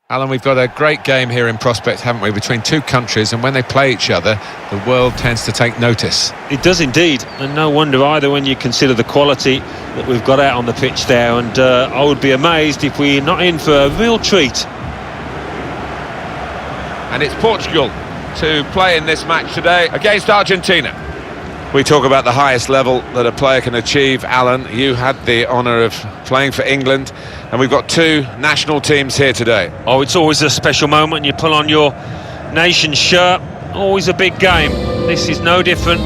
Alan, we've got a great game here in prospect, haven't we, between two countries, and when they play each other, the world tends to take notice. It does indeed, and no wonder either when you consider the quality that we've got out on the pitch there, and I would be amazed if we're not in for a real treat. And it's Portugal to play in this match today against Argentina. We talk about the highest level that a player can achieve. Alan, you had the honour of playing for England, and we've got two national teams here today. Oh, it's always a special moment, and you pull on your nation's shirt. Always a big game. This is no different.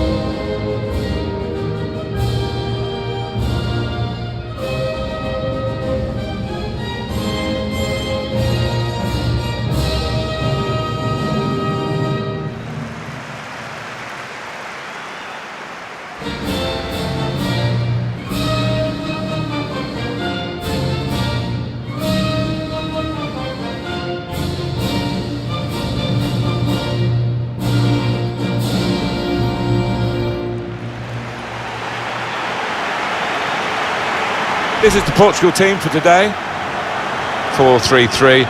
This is the Portugal team for today, 4-3-3,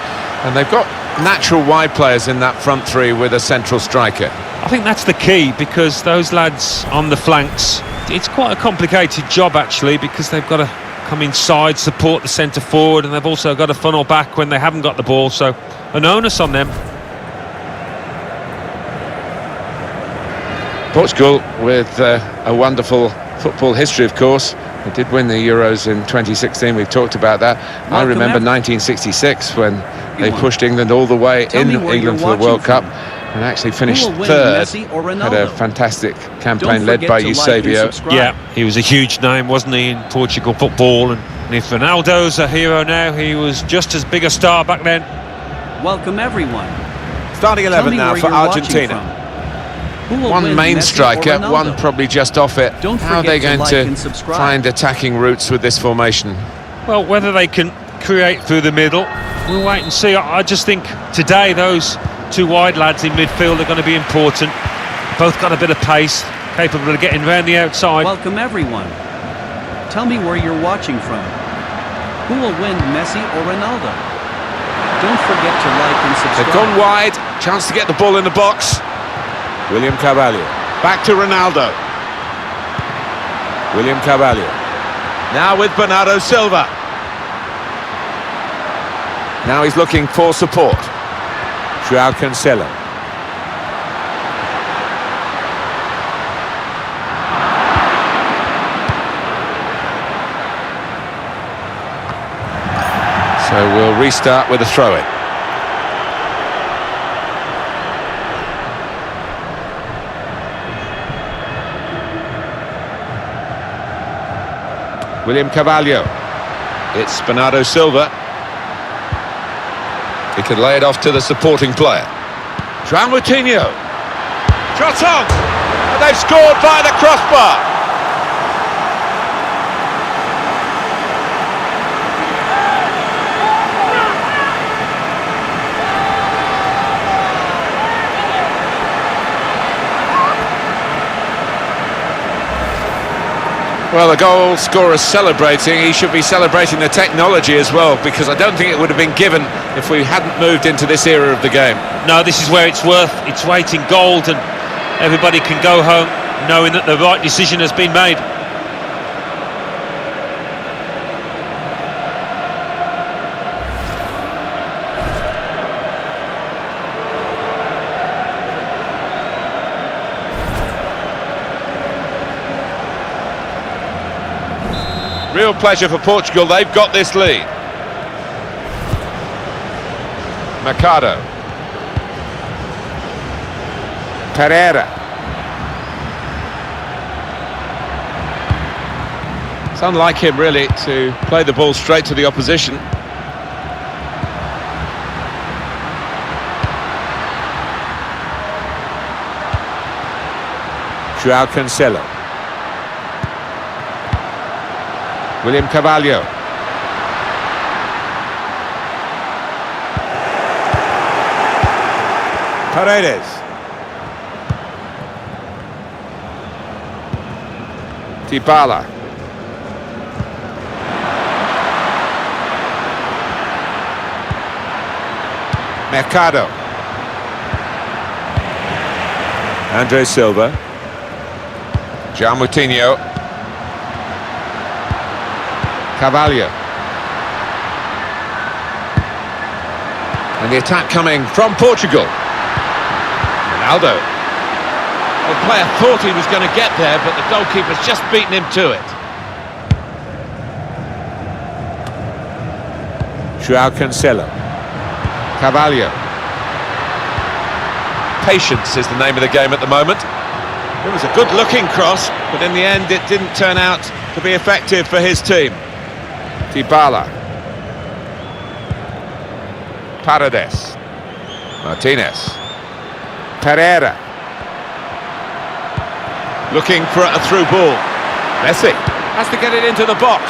and they've got natural wide players in that front three with a central striker. I think that's the key, because those lads on the flanks, it's quite a complicated job actually, because they've got to come inside, support the centre forward, and they've also got to funnel back when they haven't got the ball, so an onus on them. Portugal with a wonderful football history, of course. They did win the Euros in 2016, we've talked about that. I remember 1966 when they pushed England all the way in England for the World Cup and actually finished third. Had a fantastic campaign led by Yosef. Yeah, he was a huge name, wasn't he, in Portugal football, and if Ronaldo's a hero now, he was just as big a star back then. Welcome everyone. Starting 11 now for Argentina. One main striker, one probably just off it. How are they going to find attacking routes with this formation? Well, whether they can create through the middle, we'll wait and see. I just think today those two wide lads in midfield are going to be important. Both got a bit of pace, capable of getting around the outside. Welcome everyone. Tell me where you're watching from. Who will win, Messi or Ronaldo? Don't forget to like and subscribe. They've gone wide, chance to get the ball in the box. William Carvalho, back to Ronaldo. William Carvalho, now with Bernardo Silva. Now he's looking for support. João Cancelo. So we'll restart with a throw-in. William Carvalho. It's Bernardo Silva. He can lay it off to the supporting player. João Coutinho. Shot on! And they've scored via the crossbar. Well, the goal scorer's celebrating. He should be celebrating the technology as well, because I don't think it would have been given if we hadn't moved into this era of the game. No, this is where it's worth its weight in gold, and everybody can go home knowing that the right decision has been made. Real pleasure for Portugal, they've got this lead. Mercado. Pereira. It's unlike him really to play the ball straight to the opposition. João Cancelo. William Carvalho. Paredes. Dybala. Mercado. Andre Silva. João Moutinho. Carvalho. And the attack coming from Portugal. Ronaldo. The player thought he was going to get there, but the goalkeeper's just beaten him to it. João Cancelo. Carvalho. Patience is the name of the game at the moment. It was a good-looking cross, but in the end it didn't turn out to be effective for his team. Dybala. Paredes. Martinez. Pereira. Looking for a through ball. Messi has to get it into the box.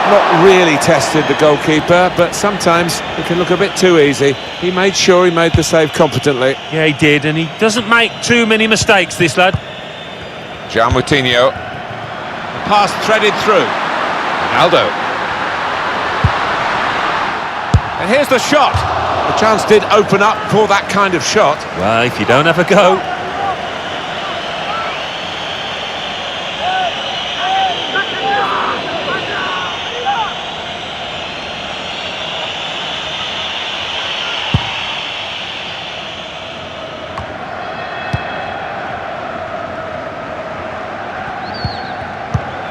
Not really tested the goalkeeper, but sometimes it can look a bit too easy. He made sure he made the save competently. Yeah, he did, and he doesn't make too many mistakes, this lad. João Moutinho. The pass threaded through. Ronaldo. And here's the shot. The chance did open up for that kind of shot. Well, if you don't have a go.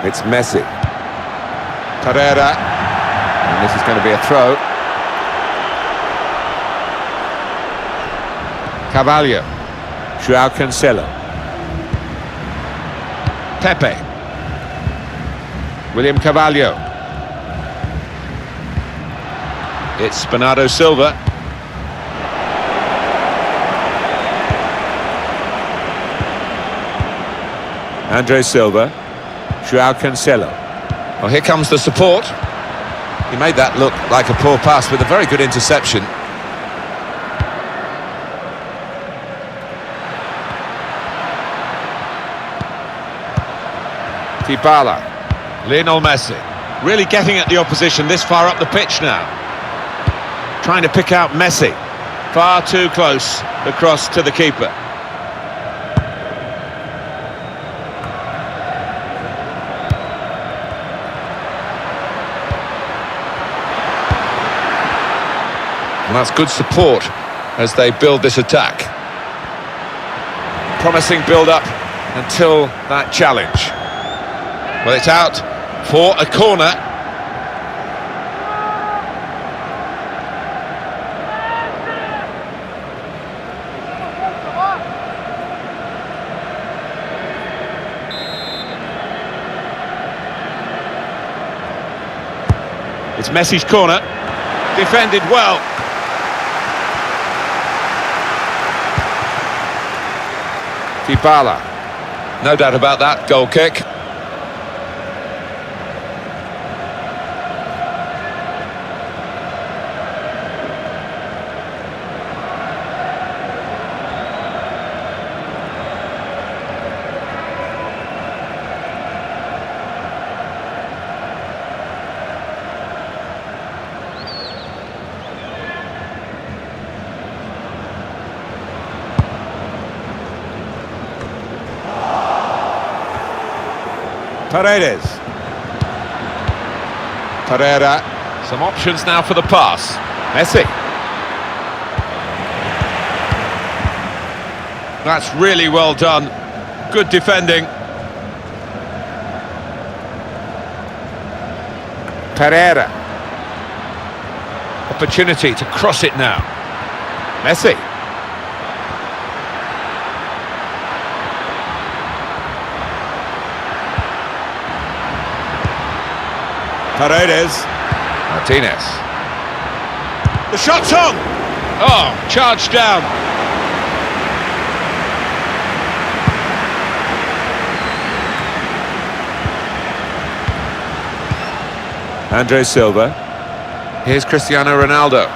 It's Messi. Pereira. And this is going to be a throw. Carvalho. João Cancelo. Pepe. William Carvalho. It's Bernardo Silva. Andre Silva. João Cancelo. Well, here comes the support. He made that look like a poor pass with a very good interception. Dybala. Lionel Messi. Really getting at the opposition this far up the pitch now. Trying to pick out Messi. Far too close. The cross to the keeper. And that's good support as they build this attack. Promising build-up until that challenge. Well, it's out for a corner. It's Messi's corner. Defended well. Dybala. No doubt about that goal kick. Paredes. Pereira. Some options now for the pass. Messi. That's really well done. Good defending. Pereira. Opportunity to cross it now. Messi. Paredes. Martinez. The shot's on! Oh, charged down. Andre Silva. Here's Cristiano Ronaldo.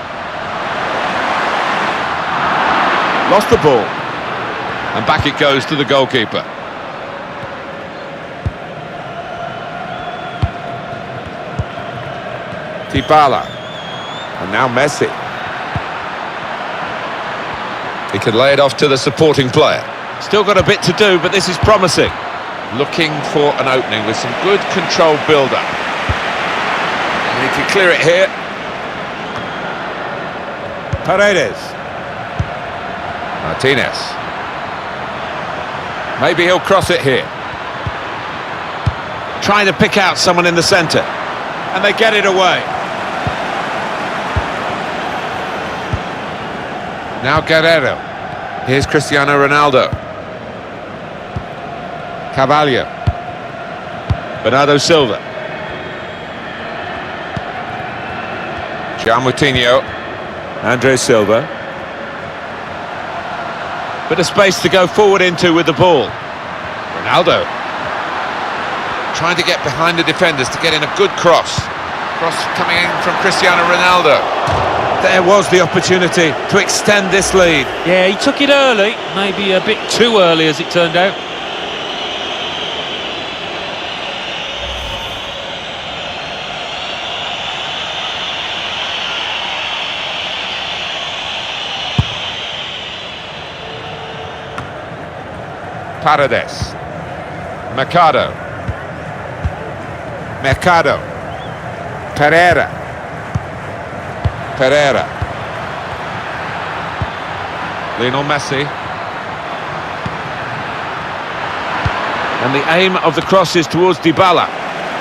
Lost the ball. And back it goes to the goalkeeper. Dybala. And now Messi. He could lay it off to the supporting player. Still got a bit to do, but this is promising. Looking for an opening with some good controlled build-up. And he can clear it here. Paredes. Martinez. Maybe he'll cross it here. Trying to pick out someone in the centre. And they get it away. Now Guerrero. Here's Cristiano Ronaldo. Carvalho. Bernardo Silva. João Moutinho. Andre Silva. Bit of space to go forward into with the ball. Ronaldo. Trying to get behind the defenders to get in a good cross. Cross coming in from Cristiano Ronaldo. There was the opportunity to extend this lead. Yeah, he took it early, maybe a bit too early as it turned out. Paredes. Mercado. Pereira. Lionel Messi. And the aim of the cross is towards Dybala.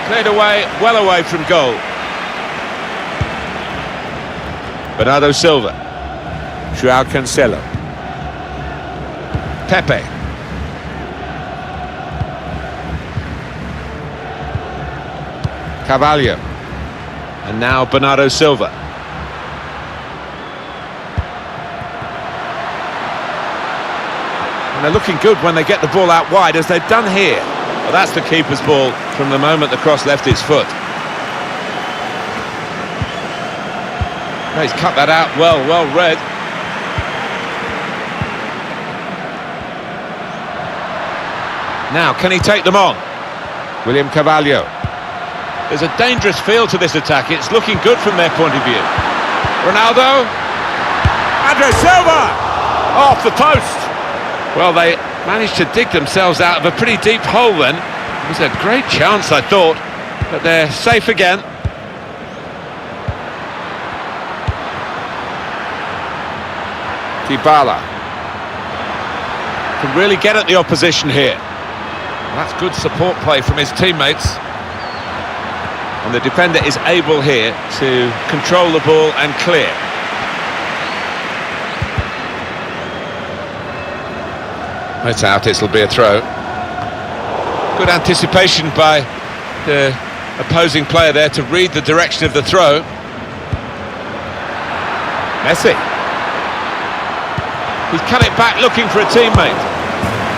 Cleared away, well away from goal. Bernardo Silva. João Cancelo. Pepe. Carvalho. And now Bernardo Silva. And they're looking good when they get the ball out wide, as they've done here. Well, that's the keeper's ball from the moment the cross left his foot. No, he's cut that out well read. Now, can he take them on? William Carvalho. There's a dangerous feel to this attack. It's looking good from their point of view. Ronaldo. Andre Silva! Off the post. Well, they managed to dig themselves out of a pretty deep hole then. It was a great chance, I thought, but they're safe again. Dybala can really get at the opposition here. That's good support play from his teammates. And the defender is able here to control the ball and clear. It's out, it'll be a throw. Good anticipation by the opposing player there to read the direction of the throw. Messi. He's cut it back looking for a teammate.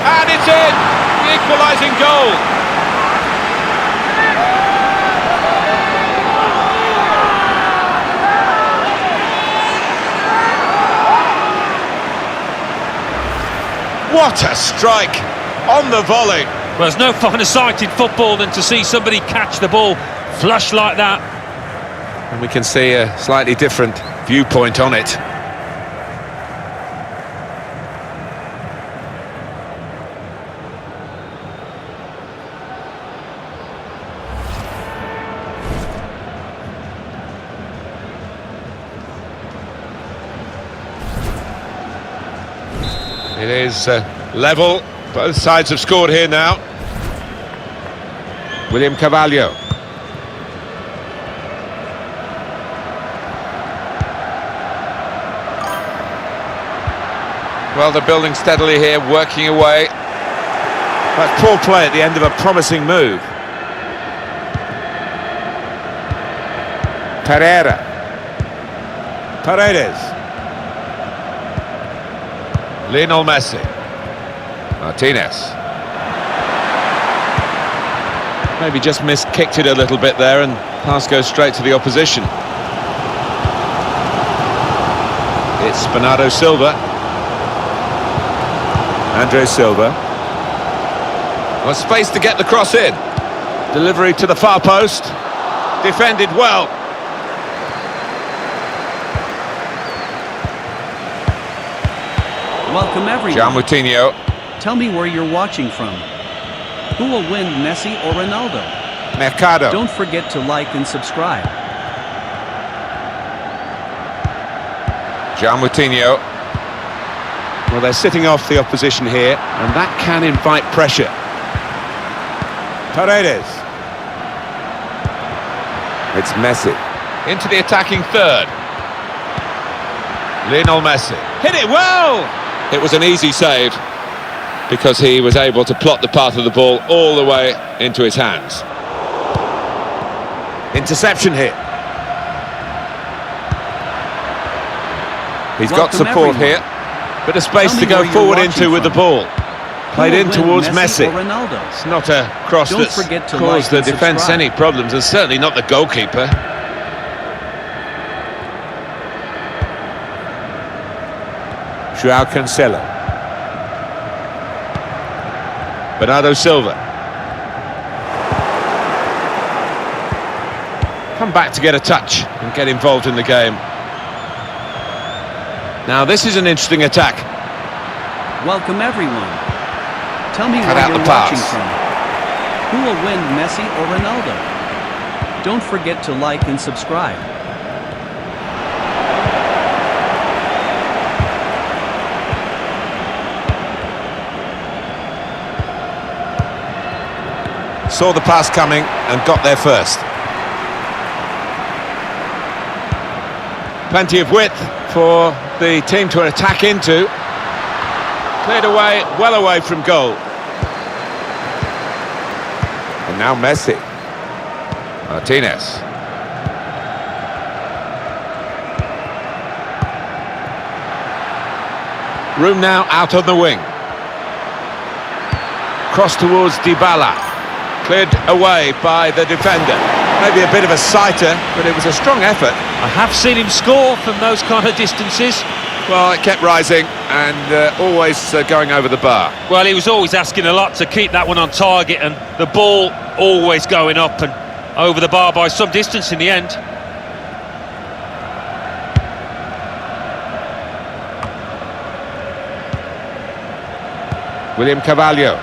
And it's in! The equalising goal! What a strike on the volley. Well, there's no finer sight in football than to see somebody catch the ball flush like that. And we can see a slightly different viewpoint on it. It is level. Both sides have scored here now. William Carvalho. Well, they're building steadily here, working away. That's poor play at the end of a promising move. Paredes. Lionel Messi. Martinez. Maybe just kicked it a little bit there, and pass goes straight to the opposition. It's Bernardo Silva. Andre Silva. Well, space to get the cross in. Delivery to the far post. Defended well. Welcome everyone. Gian Moutinho. Tell me where you're watching from. Who will win, Messi or Ronaldo? Mercado. Don't forget to like and subscribe. Gian Moutinho. Well, they're sitting off the opposition here, and that can invite pressure. Paredes. It's Messi. Into the attacking third. Lionel Messi. Hit it well! It was an easy save because he was able to plot the path of the ball all the way into his hands. Interception here. He's got Welcome support everyone. here. Bit of space Tell to me go where you're forward watching into with the from. ball. Who Played will in win, towards Messi Messi. or Ronaldo? It's not a cross Don't that's forget to caused like the and defence subscribe. any problems, and certainly not the goalkeeper. João Cancelo. Bernardo Silva. Come back to get a touch and get involved in the game. Now this is an interesting attack. Welcome everyone. Tell me Cut where out you're the watching pass. from. Who will win, Messi or Ronaldo? Don't forget to like and subscribe. Saw the pass coming and got there first. Plenty of width for the team to attack into. Cleared away, well away from goal. And now Messi. Martinez. Room now out on the wing. Cross towards Dybala. Cleared away by the defender. Maybe a bit of a sighter, but it was a strong effort. I have seen him score from those kind of distances. Well, it kept rising and always going over the bar. Well, he was always asking a lot to keep that one on target, and the ball always going up and over the bar by some distance in the end. William Carvalho.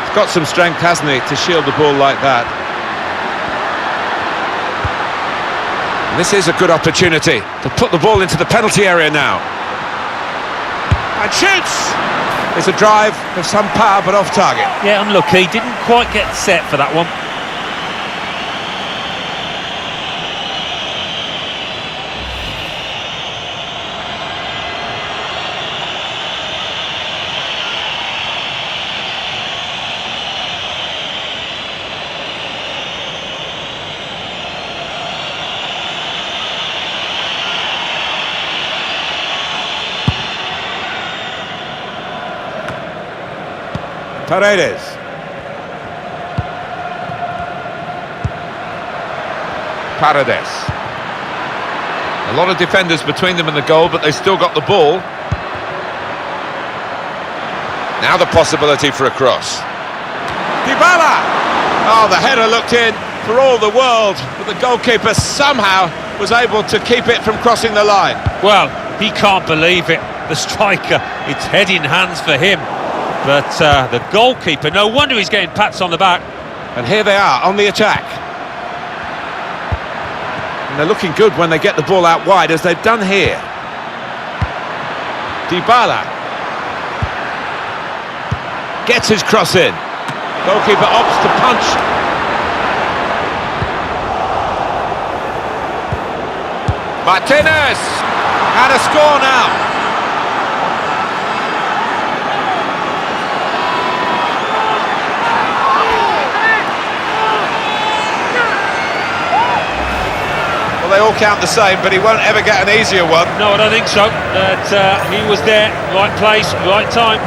He's got some strength, hasn't he, to shield the ball like that. And this is a good opportunity to put the ball into the penalty area now. And shoots! It's a drive of some power, but off target. Yeah, unlucky, didn't quite get set for that one. Paredes. Paredes. A lot of defenders between them and the goal, but they still got the ball. Now the possibility for a cross. Dybala! Oh, the header looked in for all the world, but the goalkeeper somehow was able to keep it from crossing the line. Well, he can't believe it. The striker, it's head in hands for him. But the goalkeeper, no wonder he's getting pats on the back. And here they are on the attack. And they're looking good when they get the ball out wide, as they've done here. Dybala gets his cross in. Goalkeeper opts to punch. Martinez! And a score now. Well, they all count the same, but he won't ever get an easier one. No, I don't think so. But he was there, right place, right time.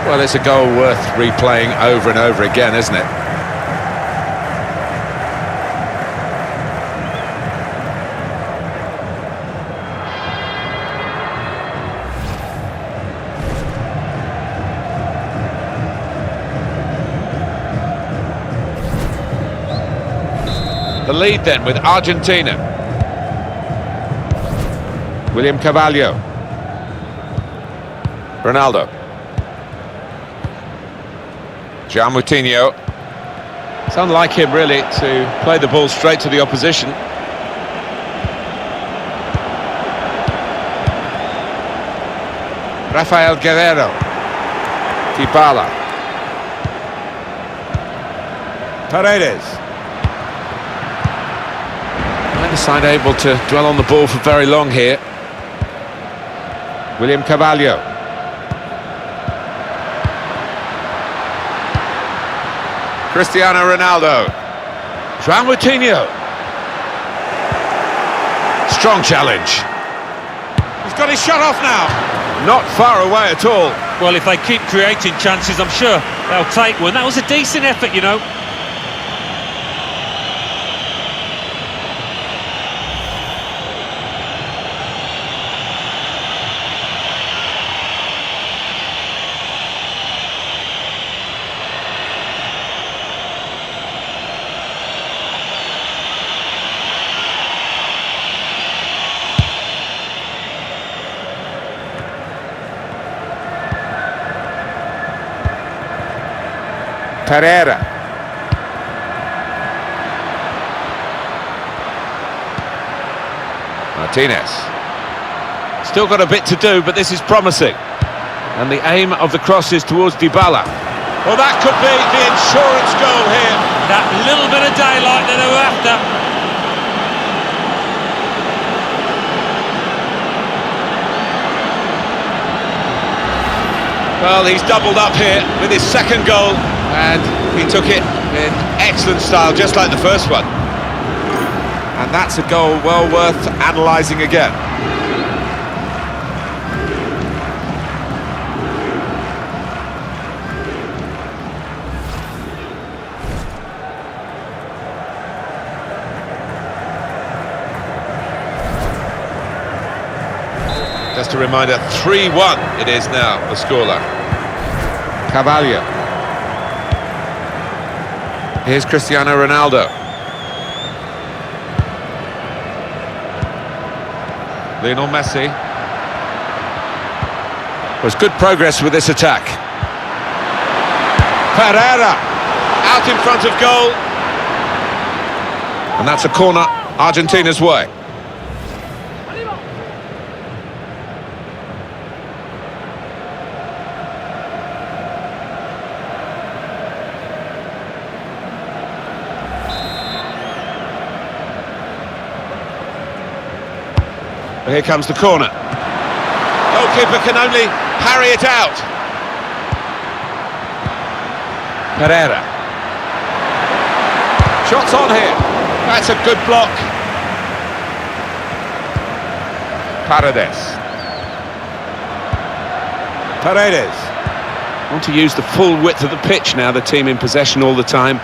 Well, it's a goal worth replaying over and over again, isn't it? the lead then with Argentina. William Carvalho. Ronaldo. João Moutinho. It's unlike him really to play the ball straight to the opposition. Rafael Guerreiro. Dybala. Paredes. Neither side able to dwell on the ball for very long here. William Carvalho. Cristiano Ronaldo. João Moutinho. Strong challenge. He's got his shot off now. Not far away at all. Well, if they keep creating chances, I'm sure they'll take one. That was a decent effort, you know. Pereira. Martinez. Still got a bit to do, but this is promising. And the aim of the cross is towards Dybala. Well, that could be the insurance goal here. That little bit of daylight that they were after. Well, he's doubled up here with his second goal, and he took it in excellent style, just like the first one. And that's a goal well worth analysing again. Just a reminder, 3-1 it is now, the scoreline. Carvalho. Here's Cristiano Ronaldo. Lionel Messi. Was good progress with this attack. Pereira out in front of goal. And that's a corner Argentina's way. Here comes the corner. Goalkeeper can only parry it out. Pereira. Shots on here. That's a good block. Paredes. Want to use the full width of the pitch now, the team in possession all the time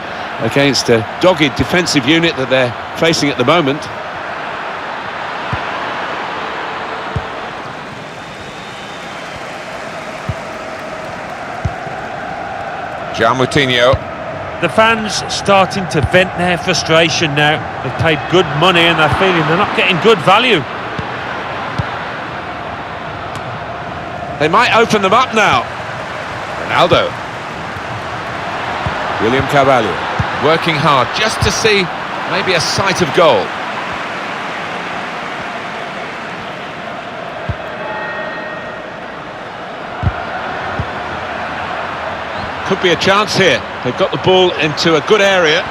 against a dogged defensive unit that they're facing at the moment. João Moutinho. The fans starting to vent their frustration now. They've paid good money and they're feeling they're not getting good value. They might open them up now. Ronaldo. William Carvalho. Working hard just to see maybe a sight of goal. Could be a chance here. They've got the ball into a good area.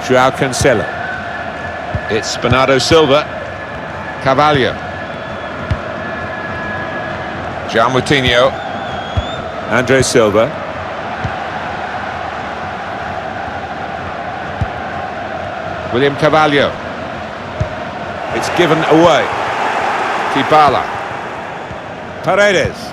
João Cancelo. It's Bernardo Silva. Carvalho. João Moutinho. Andre Silva. William Carvalho. It's given away. Dybala. Paredes.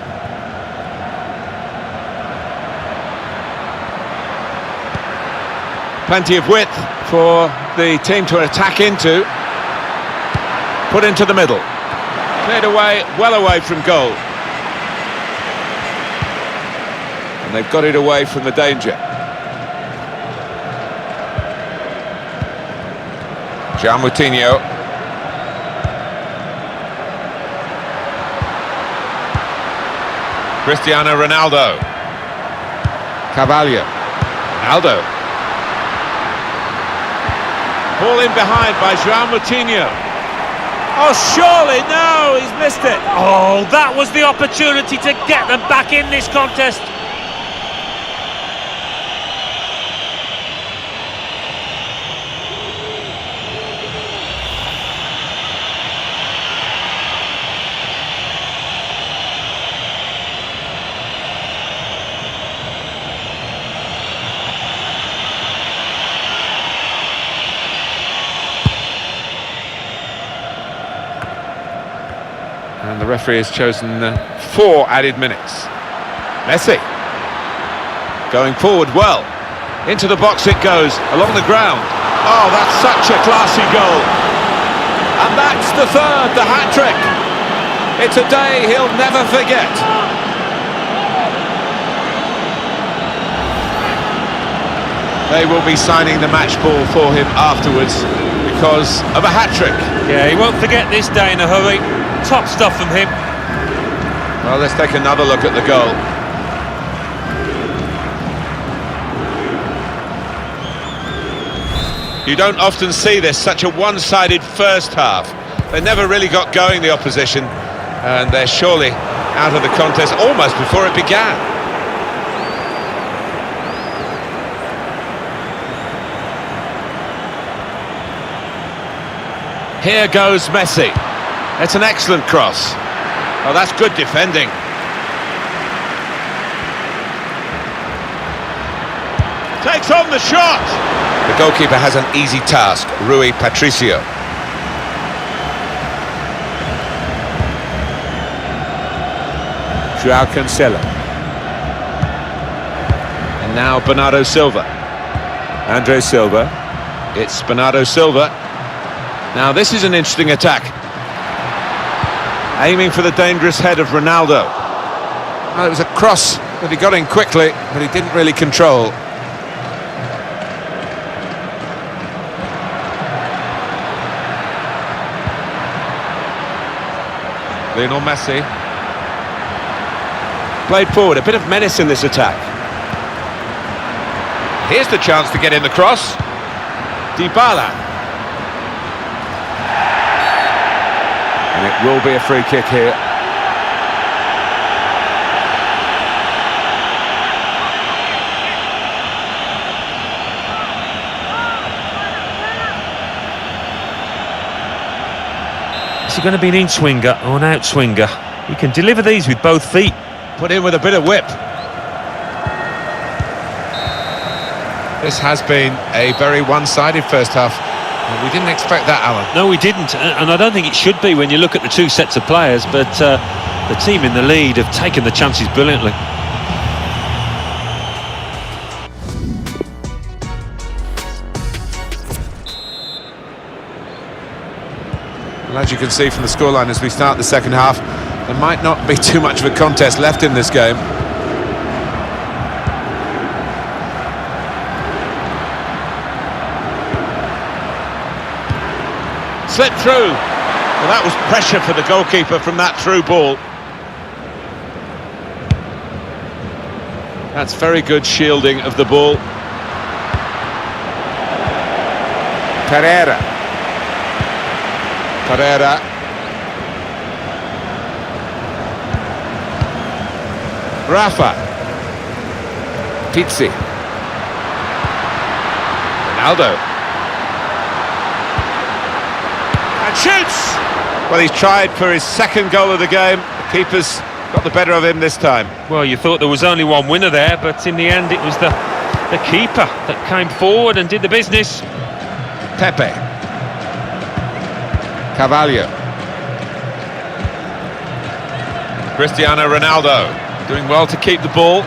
Plenty of width for the team to attack into. Put into the middle. Cleared away, well away from goal. And they've got it away from the danger. Moutinho. Cristiano Ronaldo. Carvalho. Ronaldo. Ball in behind by Moutinho. Oh, surely, no, he's missed it. Oh, that was the opportunity to get them back in this contest. And the referee has chosen 4 added minutes. Messi. Going forward well. Into the box it goes, along the ground. Oh, that's such a classy goal. And that's the third, the hat-trick. It's a day he'll never forget. They will be signing the match ball for him afterwards because of a hat-trick. Yeah, he won't forget this day in a hurry. Top stuff from him. Well, let's take another look at the goal. You don't often see this, such a one-sided first half. They never really got going, the opposition, and they're surely out of the contest almost before it began. Here goes Messi. It's an excellent cross. Oh, that's good defending. Takes on the shot. The goalkeeper has an easy task, Rui Patricio. João Cancelo. And now Bernardo Silva. Andre Silva. It's Bernardo Silva. Now this is an interesting attack. Aiming for the dangerous head of Ronaldo. Well, it was a cross that he got in quickly, but he didn't really control. Lionel Messi. Played forward, a bit of menace in this attack. Here's the chance to get in the cross. Dybala. And it will be a free kick here. Is he going to be an in-swinger or an out-swinger? He can deliver these with both feet. Put in with a bit of whip. This has been a very one-sided first half. We didn't expect that, Alan. No, we didn't, and I don't think it should be when you look at the two sets of players, but the team in the lead have taken the chances brilliantly. Well, as you can see from the scoreline as we start the second half, there might not be too much of a contest left in this game. Slipped through. Well, that was pressure for the goalkeeper from that through ball. That's very good shielding of the ball. Pereira. Rafa. Pizzi. Ronaldo. And shoots! Well, he's tried for his second goal of the game. The keeper's got the better of him this time. Well, you thought there was only one winner there, but in the end it was the keeper that came forward and did the business. Pepe. Carvalho. Cristiano Ronaldo doing well to keep the ball.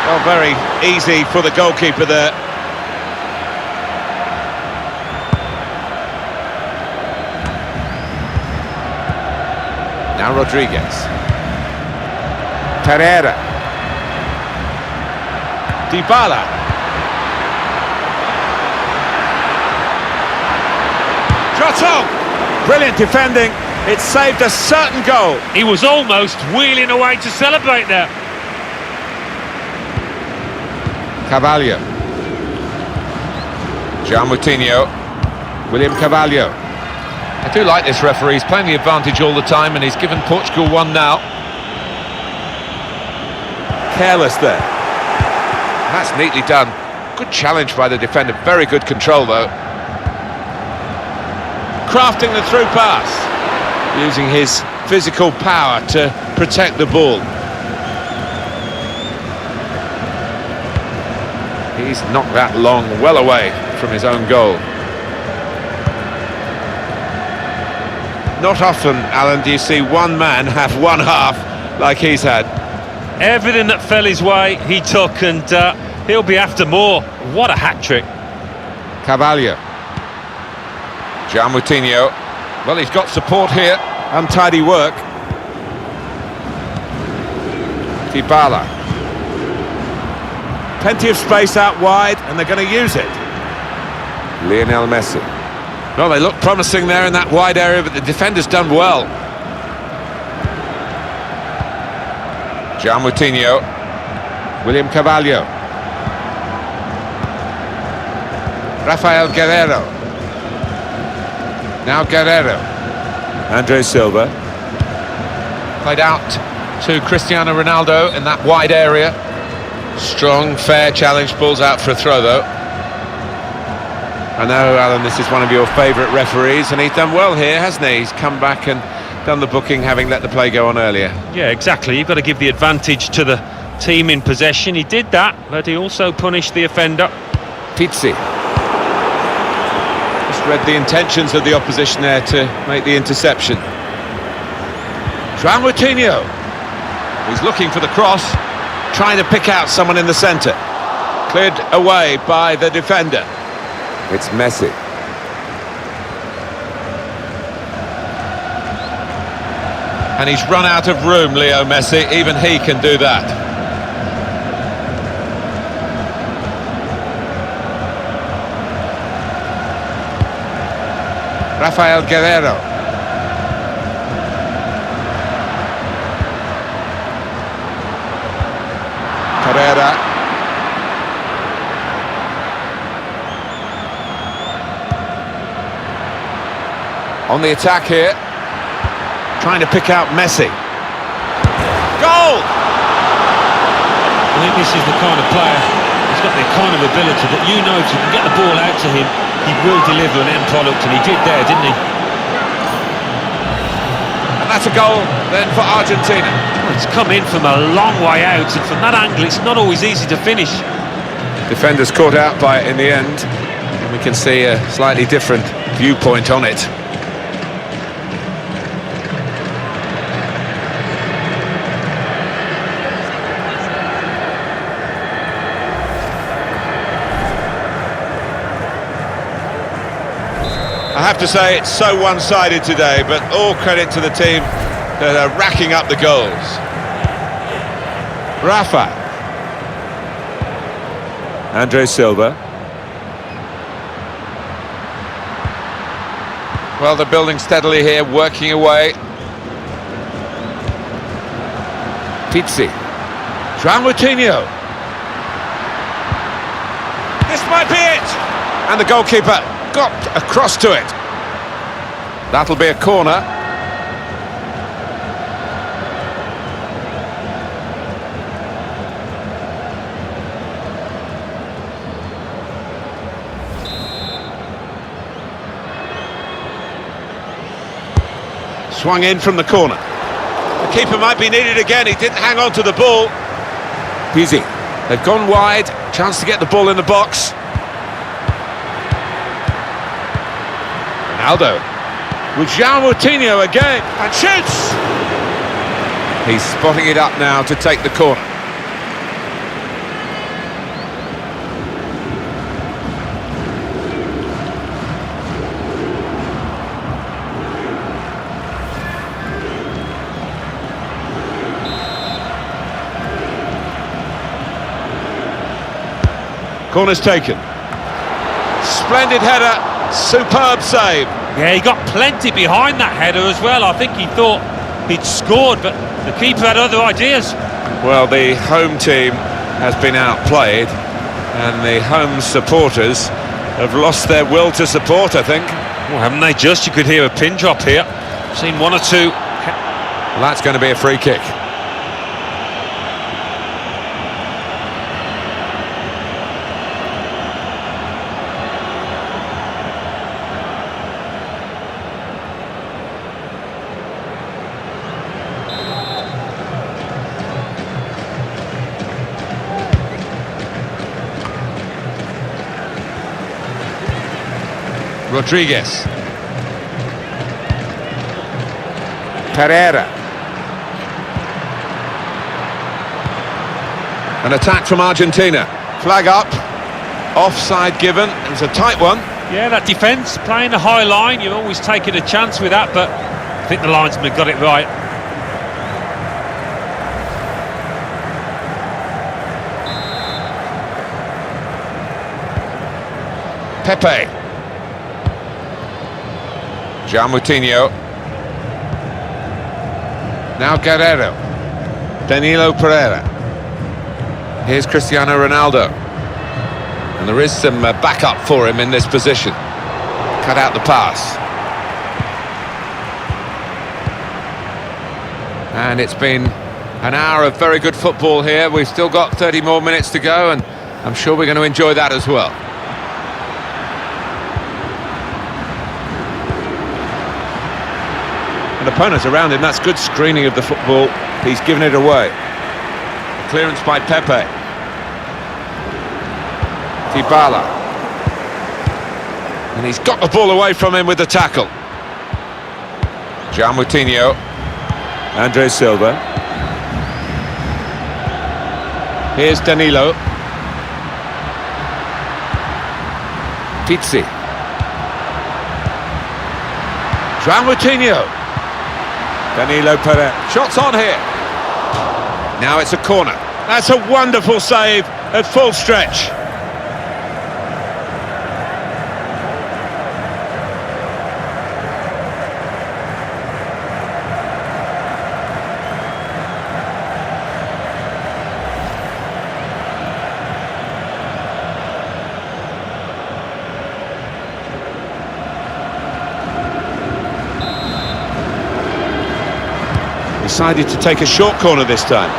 Well, very easy for the goalkeeper there. Now Rodriguez. Pereira. Dybala. Jota! Brilliant defending. It saved a certain goal. He was almost wheeling away to celebrate there. Carvalho. João Moutinho. William Carvalho. I do like this referee. He's playing the advantage all the time, and he's given Portugal one now. Careless there. That's neatly done. Good challenge by the defender. Very good control, though. Crafting the through pass. Using his physical power to protect the ball. He's knocked that long, well away from his own goal. Not often, Alan, do you see one man have one half like he's had. Everything that fell his way, he took, and he'll be after more. What a hat-trick. Carvalho. João Moutinho. Well, he's got support here. Untidy work. Dybala. Plenty of space out wide, and they're going to use it. Lionel Messi. Well, they look promising there in that wide area, but the defender's done well. João Moutinho. William Carvalho. Rafael Guerreiro. Now Guerreiro. Andre Silva. Played out to Cristiano Ronaldo in that wide area. Strong, fair challenge. Ball's out for a throw, though. I know, Alan, this is one of your favourite referees, and he's done well here, hasn't he? He's come back and done the booking, having let the play go on earlier. Yeah, exactly. You've got to give the advantage to the team in possession. He did that, but he also punished the offender. Pizzi. Just read the intentions of the opposition there to make the interception. João Moutinho. He's looking for the cross, trying to pick out someone in the centre. Cleared away by the defender. It's Messi. And he's run out of room, Leo Messi. Even he can do that. Rafael Guerreiro. Pereira. On the attack here. Trying to pick out Messi. Goal! I think this is the kind of player, he's got the kind of ability that you know if you can get the ball out to him, he will deliver an end product, and he did there, didn't he? And that's a goal then for Argentina. Well, it's come in from a long way out, and from that angle it's not always easy to finish. Defenders caught out by it in the end, and we can see a slightly different viewpoint on it. I have to say it's so one-sided today, but all credit to the team that are racking up the goals. Rafa. Andre Silva. Well, they're building steadily here, working away. Pizzi. João Moutinho. This might be it! And the goalkeeper got across to it. That'll be a corner. Swung in from the corner. The keeper might be needed again. He didn't hang on to the ball. Pizzi. They've gone wide. Chance to get the ball in the box. Ronaldo with João Moutinho again, and shoots! He's spotting it up now to take the corner. Corner's taken. Splendid header, superb save. Yeah, he got plenty behind that header as well. I think he thought he'd scored, but the keeper had other ideas. Well, the home team has been outplayed, and the home supporters have lost their will to support, I think. Well, haven't they just? You could hear a pin drop here. Seen one or two. Well, that's going to be a free kick. Rodriguez. Pereira. An attack from Argentina. Flag up. Offside given. It was a tight one. Yeah, that defence, playing a high line, you're always taking a chance with that, but I think the linesman got it right. Pepe. Moutinho. Now Guerrero. Danilo Pereira. Here's Cristiano Ronaldo. And there is some backup for him in this position. Cut out the pass. And it's been an hour of very good football here. We've still got 30 more minutes to go, and I'm sure we're going to enjoy that as well. Opponents around him, that's good screening of the football. He's given it away. Clearance by Pepe. Dybala. And he's got the ball away from him with the tackle. Moutinho. Andre Silva. Here's Danilo. Pizzi. Moutinho. Danilo Pereira. Shots on here. Now it's a corner. That's a wonderful save at full stretch. Decided to take a short corner this time.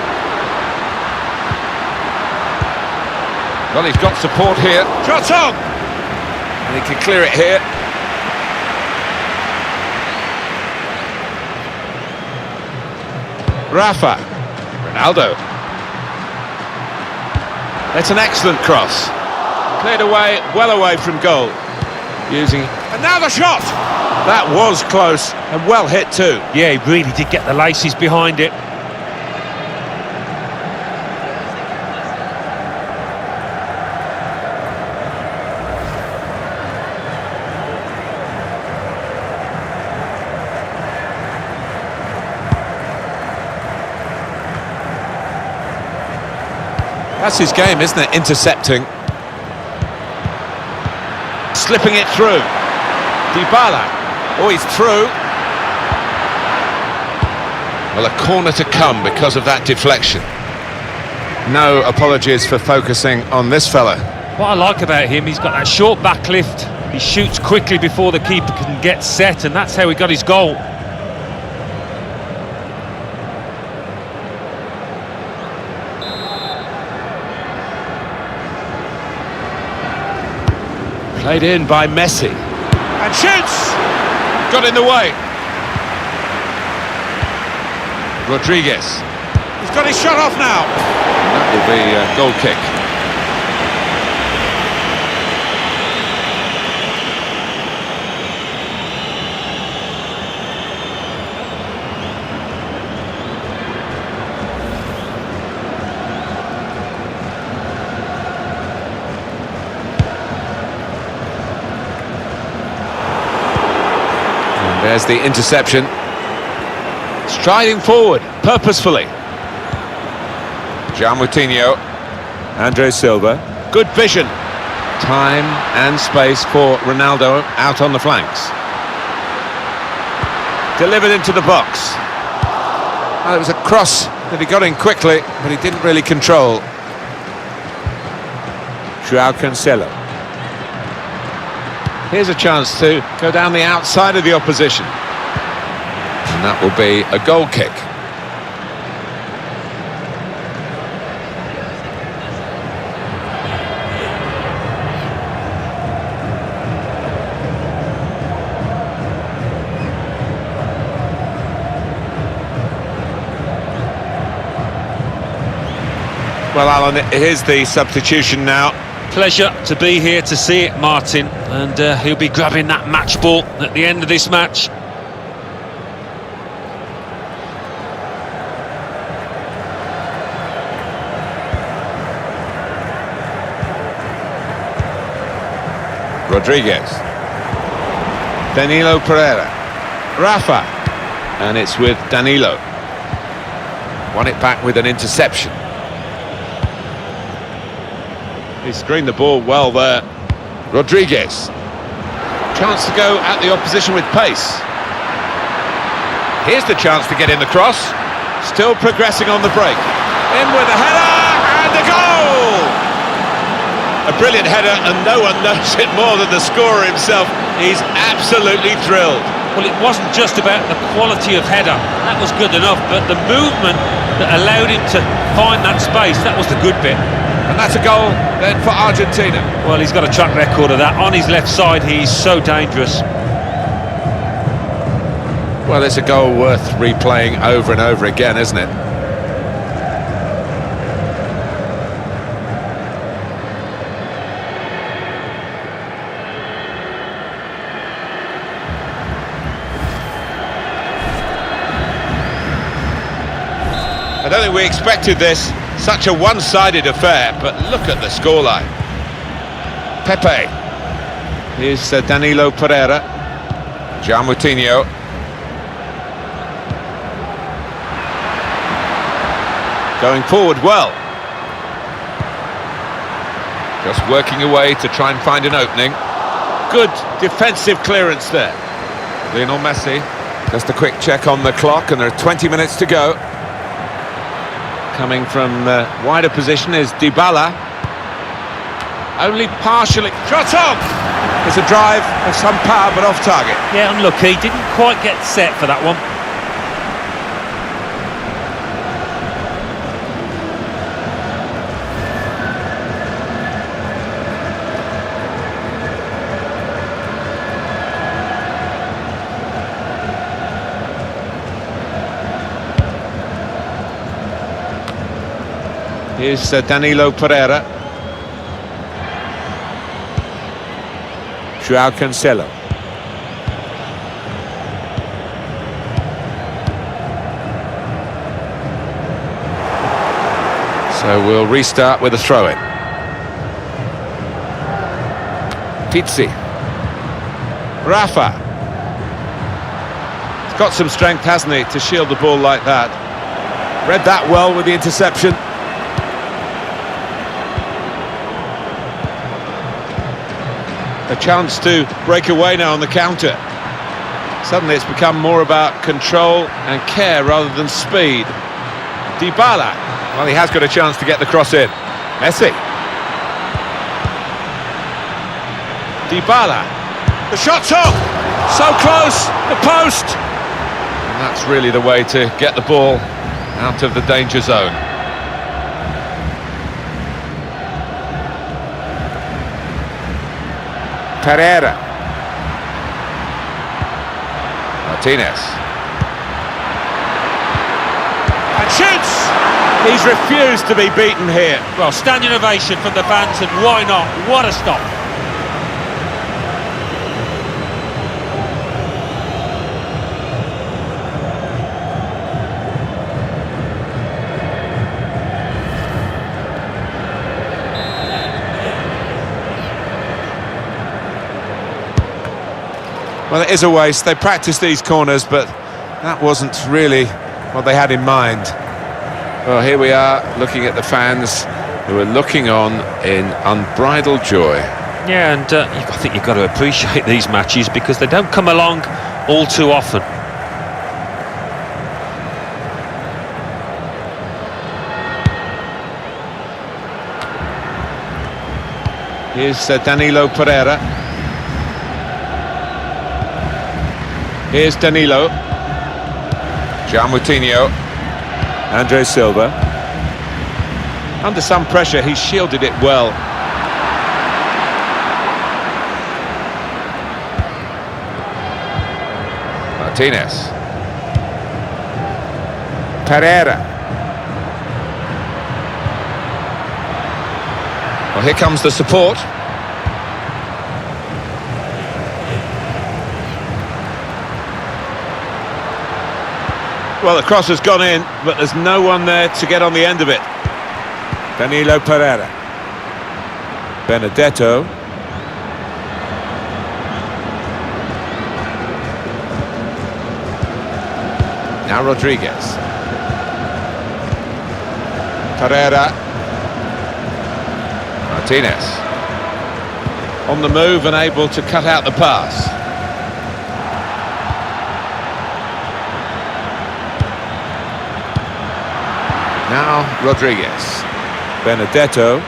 Well, he's got support here. Shots on! And he can clear it here. Rafa. Ronaldo. That's an excellent cross. Cleared away, well away from goal. Using... And now the shot! That was close and well hit too. Yeah, he really did get the laces behind it. That's his game, isn't it? Intercepting. Slipping it through. Dybala. Oh, he's through. Well, a corner to come because of that deflection. No apologies for focusing on this fella. What I like about him, he's got that short back lift. He shoots quickly before the keeper can get set, and that's how he got his goal. Played in by Messi. And shoots! Got in the way. Rodriguez. He's got his shot off now. That will be a goal kick. There's the interception. Striding forward, purposefully. Moutinho. Andre Silva. Good vision. Time and space for Ronaldo out on the flanks. Delivered into the box. Well, it was a cross that he got in quickly, but he didn't really control. João Cancelo. Here's a chance to go down the outside of the opposition. And that will be a goal kick. Well, Alan, here's the substitution now. Pleasure to be here to see it, Martin, and he'll be grabbing that match ball at the end of this match. Rodriguez. Danilo Pereira. Rafa. And it's with Danilo. Won it back with an interception. He screened the ball well there. Rodriguez. Chance to go at the opposition with pace. Here's the chance to get in the cross. Still progressing on the break. In with a header and a goal! A brilliant header, and no one knows it more than the scorer himself. He's absolutely thrilled. Well, it wasn't just about the quality of header. That was good enough, but the movement that allowed him to find that space, that was the good bit. And that's a goal then for Argentina. Well, he's got a track record of that. On his left side, he's so dangerous. Well, it's a goal worth replaying over and over again, isn't it? I don't think we expected this. Such a one-sided affair, but look at the scoreline. Pepe. Here's Danilo Pereira. João Moutinho. Going forward well. Just working away to try and find an opening. Good defensive clearance there. Lionel Messi. Just a quick check on the clock, and there are 20 minutes to go. Coming from wider position is Dybala. Only partially. Shot on! It's a drive of some power, but off target. Yeah, unlucky. Didn't quite get set for that one. Here's Danilo Pereira. João Cancelo. So we'll restart with a throw-in. Pizzi. Rafa. He's got some strength, hasn't he, to shield the ball like that. Read that well with the interception. A chance to break away now on the counter. Suddenly it's become more about control and care rather than speed. Dybala. Well, he has got a chance to get the cross in. Messi. Dybala. The shot's on! So close! The post! And that's really the way to get the ball out of the danger zone. Pereira. Martinez. And shoots! He's refused to be beaten here. Well, standing ovation from the fans, and why not? What a stop. Well, it is a waste. They practiced these corners, but that wasn't really what they had in mind. Well, here we are looking at the fans who are looking on in unbridled joy. Yeah, and I think you've got to appreciate these matches because they don't come along all too often. Here's Danilo Pereira. Here's Danilo. Gian Moutinho. Andre Silva. Under some pressure, he shielded it well. Martinez. Pereira. Well, here comes the support. Well, the cross has gone in, but there's no one there to get on the end of it. Danilo Pereira. Benedetto. Now Rodriguez. Pereira. Martinez. On the move and able to cut out the pass. Now Rodriguez. Benedetto.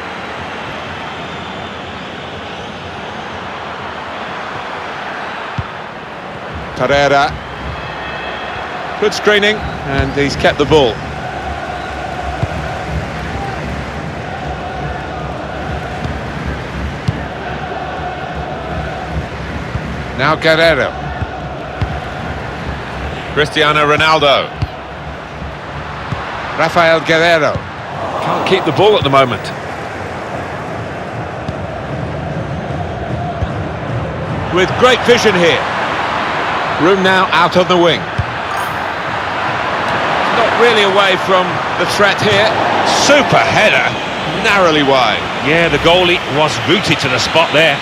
Pereira. Good screening, and he's kept the ball. Now Guerrero. Cristiano Ronaldo. Rafael Guerrero. Can't keep the ball at the moment. With great vision here. Room now out on the wing. Not really away from the threat here. Super header, narrowly wide. Yeah, the goalie was rooted to the spot there.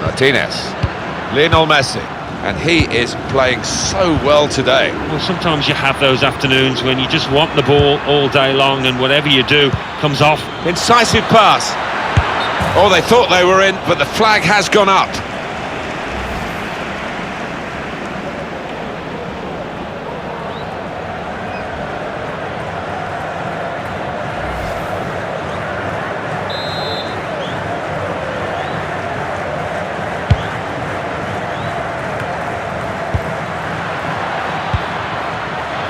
Martinez. Lionel Messi. And he is playing so well today. Well, sometimes you have those afternoons when you just want the ball all day long and whatever you do comes off. Incisive pass. Oh, they thought they were in, but the flag has gone up.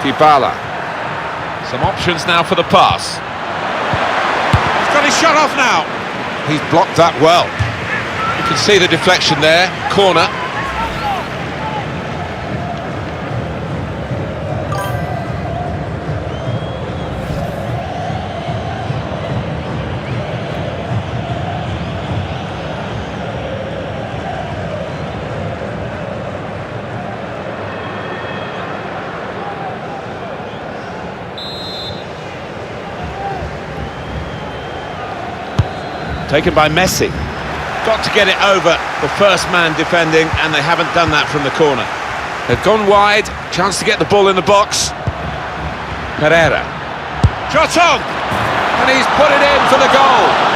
Dybala. Some options now for the pass. He's got his shot off now. He's blocked that well. You can see the deflection there. Corner. Taken by Messi. Got to get it over the first man defending, and they haven't done that from the corner. They've gone wide, chance to get the ball in the box. Pereira. Shot on! And he's put it in for the goal.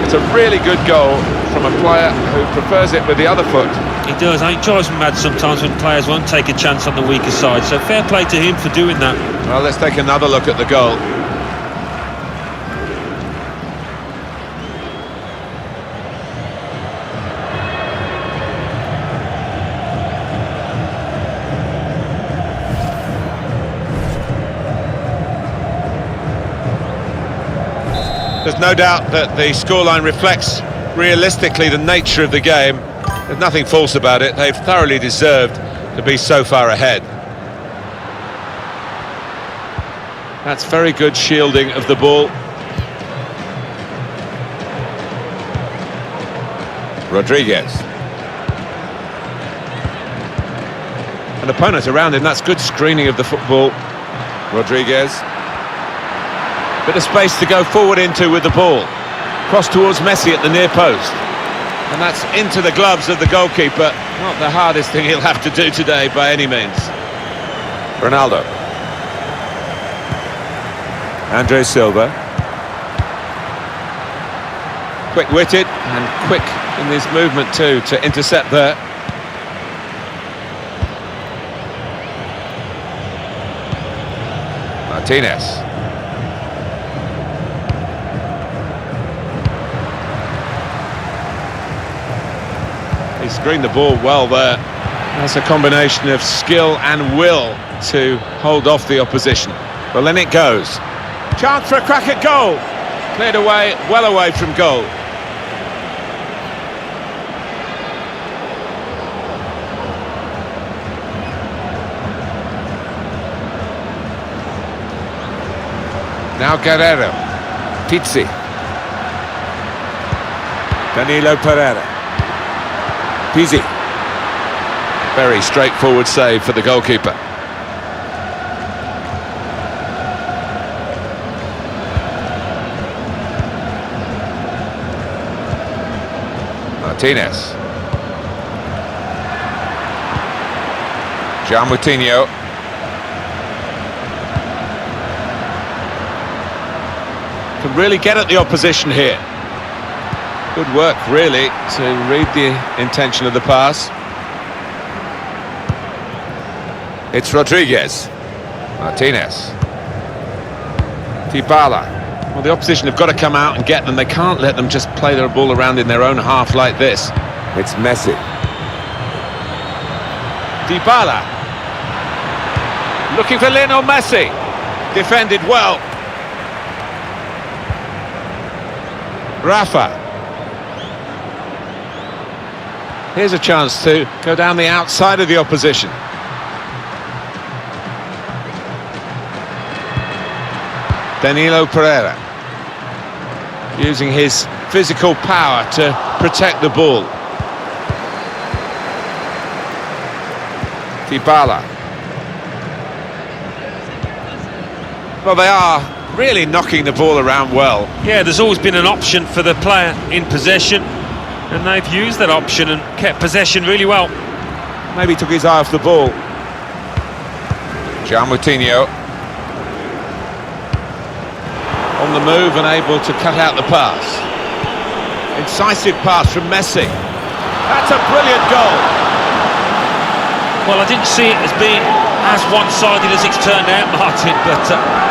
It's a really good goal from a player who prefers it with the other foot. He does. It drives me mad sometimes when players won't take a chance on the weaker side. So fair play to him for doing that. Well, let's take another look at the goal. There's no doubt that the scoreline reflects realistically the nature of the game. There's nothing false about it. They've thoroughly deserved to be so far ahead. That's very good shielding of the ball. Rodriguez. An opponent around him, that's good screening of the football. Rodriguez. Bit of space to go forward into with the ball. Cross towards Messi at the near post. And that's into the gloves of the goalkeeper. Not the hardest thing he'll have to do today by any means. Ronaldo. Andre Silva. Quick-witted and quick in his movement too to intercept there. Martinez. He screened the ball well there. That's a combination of skill and will to hold off the opposition. Well, then it goes. Chance for a crack at goal. Cleared away, well away from goal. Now Guerrero. Pizzi. Danilo Pereira. Pizzi. Very straightforward save for the goalkeeper. Martinez. João Moutinho. Can really get at the opposition here. Good work, really, to read the intention of the pass. It's Rodriguez. Martinez. Dybala. Well, the opposition have got to come out and get them. They can't let them just play their ball around in their own half like this. It's Messi. Dybala. Looking for Lionel Messi. Defended well. Rafa. Here's a chance to go down the outside of the opposition. Danilo Pereira. Using his physical power to protect the ball. Dybala. Well, they are really knocking the ball around well. Yeah, there's always been an option for the player in possession, and they've used that option and kept possession really well. Maybe took his eye off the ball. João Moutinho. On the move and able to cut out the pass. Incisive pass from Messi. That's a brilliant goal. Well, I didn't see it as being as one-sided as it's turned out, Martin, but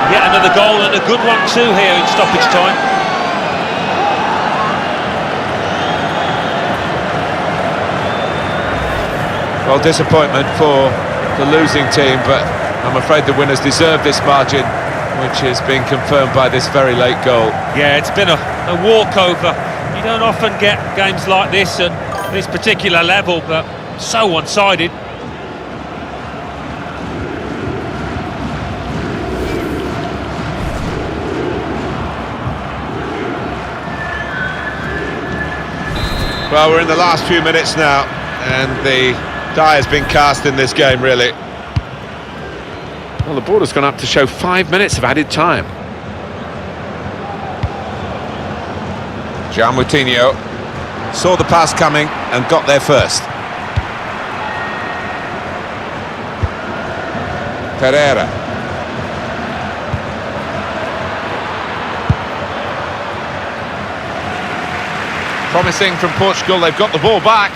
yet another goal and a good one too here in stoppage time. Well, disappointment for the losing team, but I'm afraid the winners deserve this margin, which is being confirmed by this very late goal. Yeah, it's been a walkover. You don't often get games like this at this particular level, but so one-sided. Well, we're in the last few minutes now, and the die has been cast in this game, really. Well, the board has gone up to show 5 minutes of added time. João Moutinho saw the pass coming and got there first. Pereira. Promising from Portugal, they've got the ball back.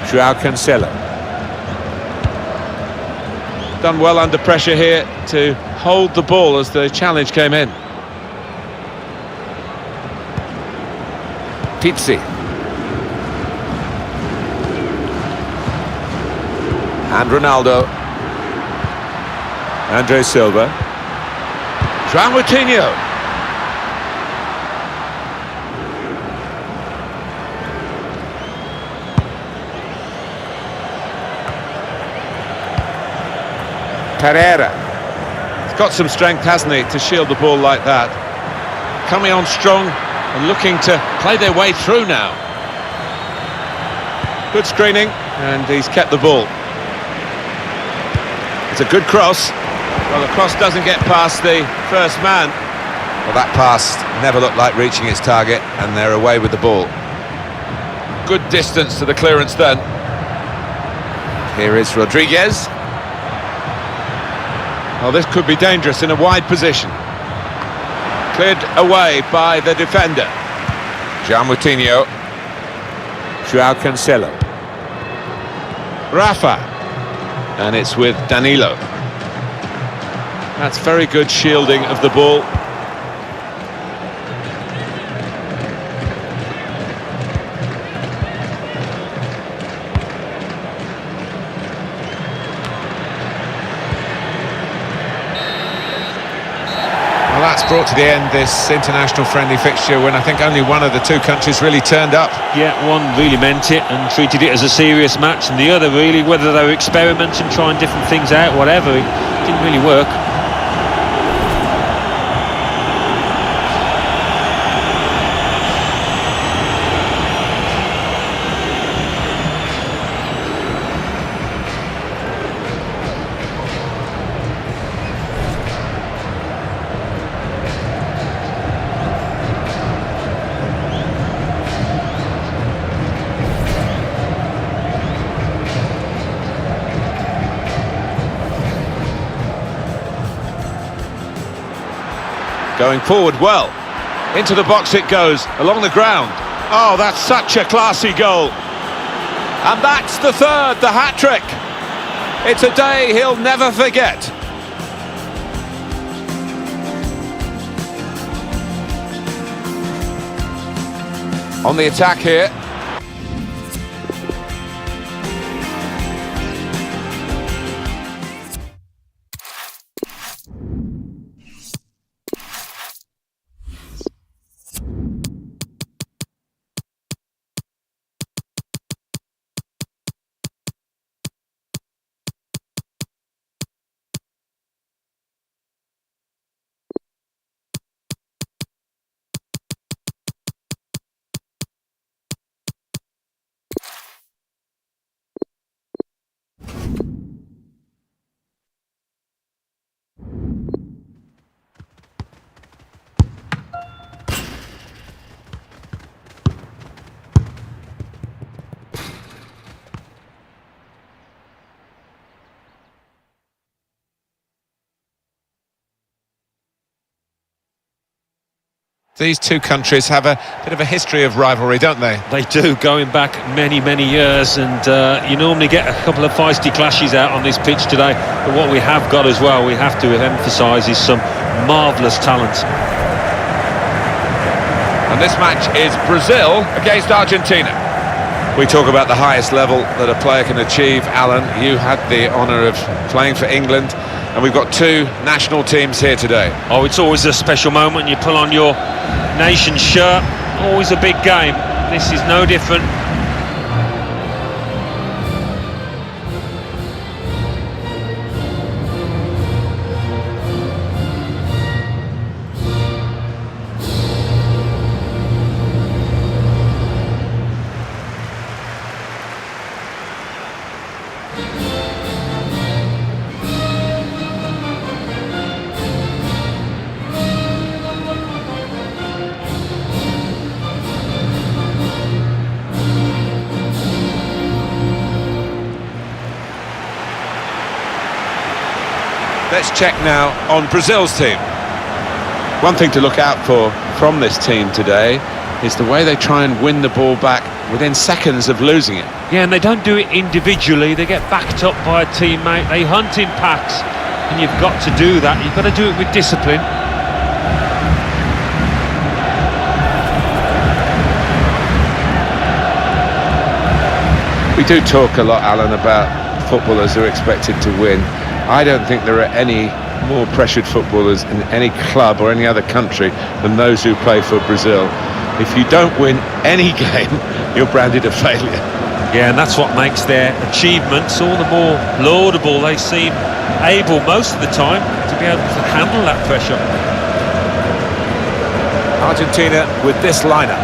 João Cancelo. Done well under pressure here to hold the ball as the challenge came in. Pizzi. And Ronaldo. Andre Silva. João Moutinho. Pereira. He's got some strength, hasn't he, to shield the ball like that. Coming on strong and looking to play their way through now. Good screening, and he's kept the ball. It's a good cross. Well, the cross doesn't get past the first man. Well, that pass never looked like reaching its target, and they're away with the ball. Good distance to the clearance then. Here is Rodriguez. Well, this could be dangerous in a wide position. Cleared away by the defender. Jean Moutinho. Joao Cancelo. Rafa. And it's with Danilo. That's very good shielding of the ball. Well, that's brought to the end this international friendly fixture when I think only one of the two countries really turned up. Yeah, one really meant it and treated it as a serious match, and the other really, whether they were experimenting, trying different things out, whatever, it didn't really work. Going forward well. Into the box it goes, along the ground. Oh, that's such a classy goal. And that's the third, the hat-trick. It's a day he'll never forget. On the attack here. These two countries have a bit of a history of rivalry, don't they? They do, going back many, many years, and you normally get a couple of feisty clashes out on this pitch today, but what we have got as well, we have to emphasise, is some marvellous talent. And this match is Brazil against Argentina. We talk about the highest level that a player can achieve. Alan, you had the honour of playing for England, and we've got two national teams here today. Oh, it's always a special moment. You pull on your nation's shirt, always a big game. This is no different. Let's check now on Brazil's team. One thing to look out for from this team today is the way they try and win the ball back within seconds of losing it. Yeah, and they don't do it individually. They get backed up by a teammate. They hunt in packs, and you've got to do that. You've got to do it with discipline. We do talk a lot, Alan, about footballers who are expected to win. I don't think there are any more pressured footballers in any club or any other country than those who play for Brazil. If you don't win any game, you're branded a failure. Yeah, and that's what makes their achievements all the more laudable. They seem able most of the time to be able to handle that pressure. Argentina with this lineup.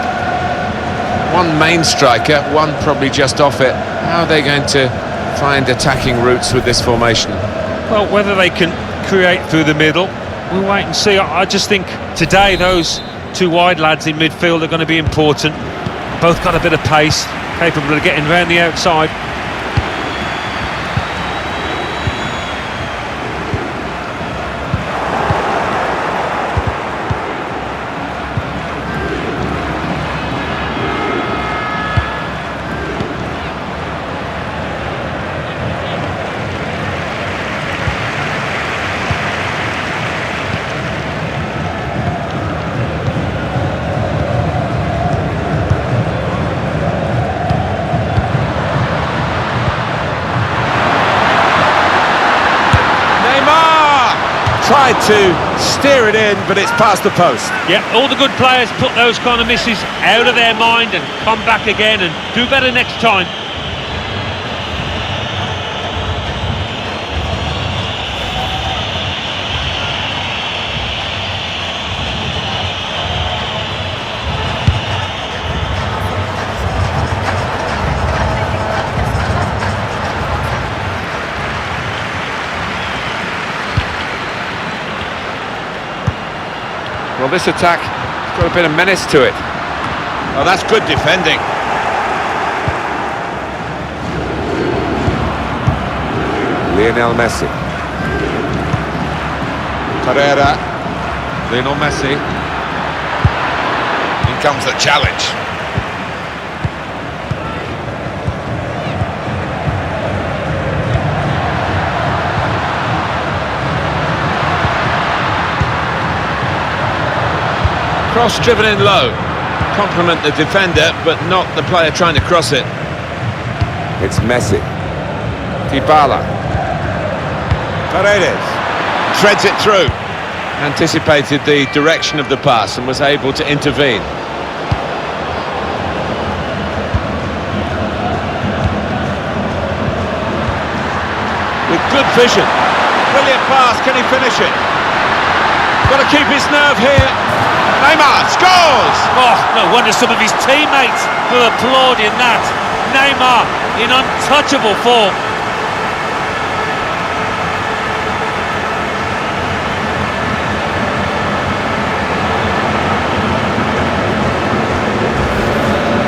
One main striker, one probably just off it. How are they going to find attacking routes with this formation? Well, whether they can create through the middle, we'll wait and see. I just think today those two wide lads in midfield are going to be important. Both got a bit of pace, capable of getting round the outside. Tried to steer it in, but it's past the post. Yeah, all the good players put those kind of misses out of their mind and come back again and do better next time. Well, this attack has got a bit of menace to it. Oh, that's good defending. Lionel Messi. Carrera. Lionel Messi. In comes the challenge. Cross driven in low. Compliment the defender, but not the player trying to cross it. It's Messi. Dybala. Paredes. Threads it through. Anticipated the direction of the pass and was able to intervene. With good vision. Brilliant pass, can he finish it? Got to keep his nerve here. Neymar scores! Oh, no wonder some of his teammates were applauding that. Neymar in untouchable form.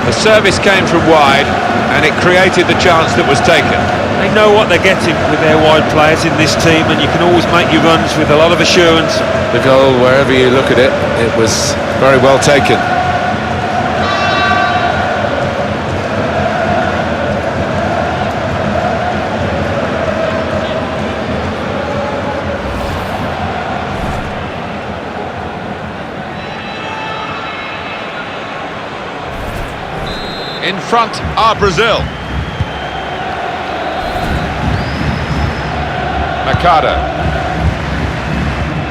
The service came from wide and it created the chance that was taken. They know what they're getting with their wide players in this team, and you can always make your runs with a lot of assurance. The goal, wherever you look at it, it was very well taken. In front are Brazil. Mercado.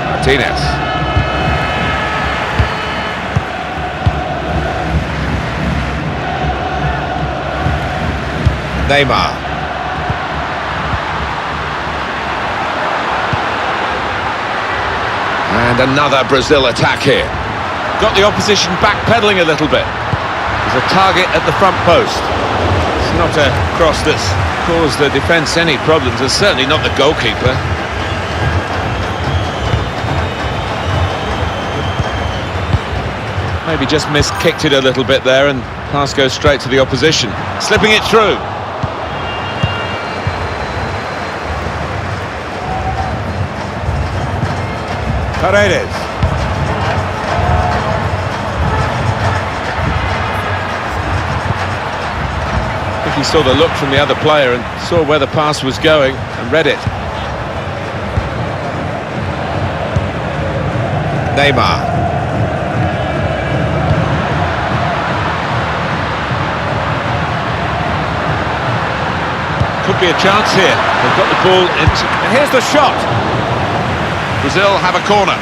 Martinez. Neymar. And another Brazil attack here. Got the opposition backpedaling a little bit. There's a target at the front post. It's not a cross that's caused the defence any problems. It's certainly not the goalkeeper. Maybe just kicked it a little bit there, and pass goes straight to the opposition. Slipping it through. Paredes. I think he saw the look from the other player and saw where the pass was going and read it. Neymar. Could be a chance here. They've got the ball into... And here's the shot. Brazil have a corner.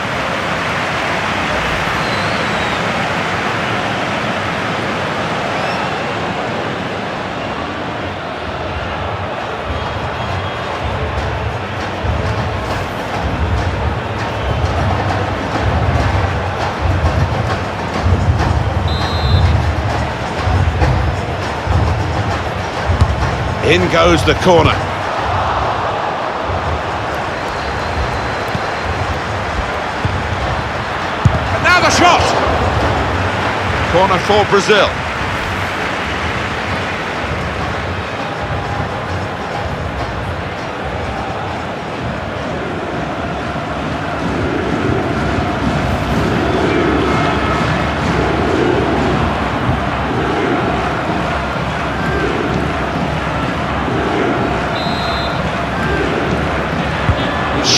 In goes the corner. And now the shot! Corner for Brazil.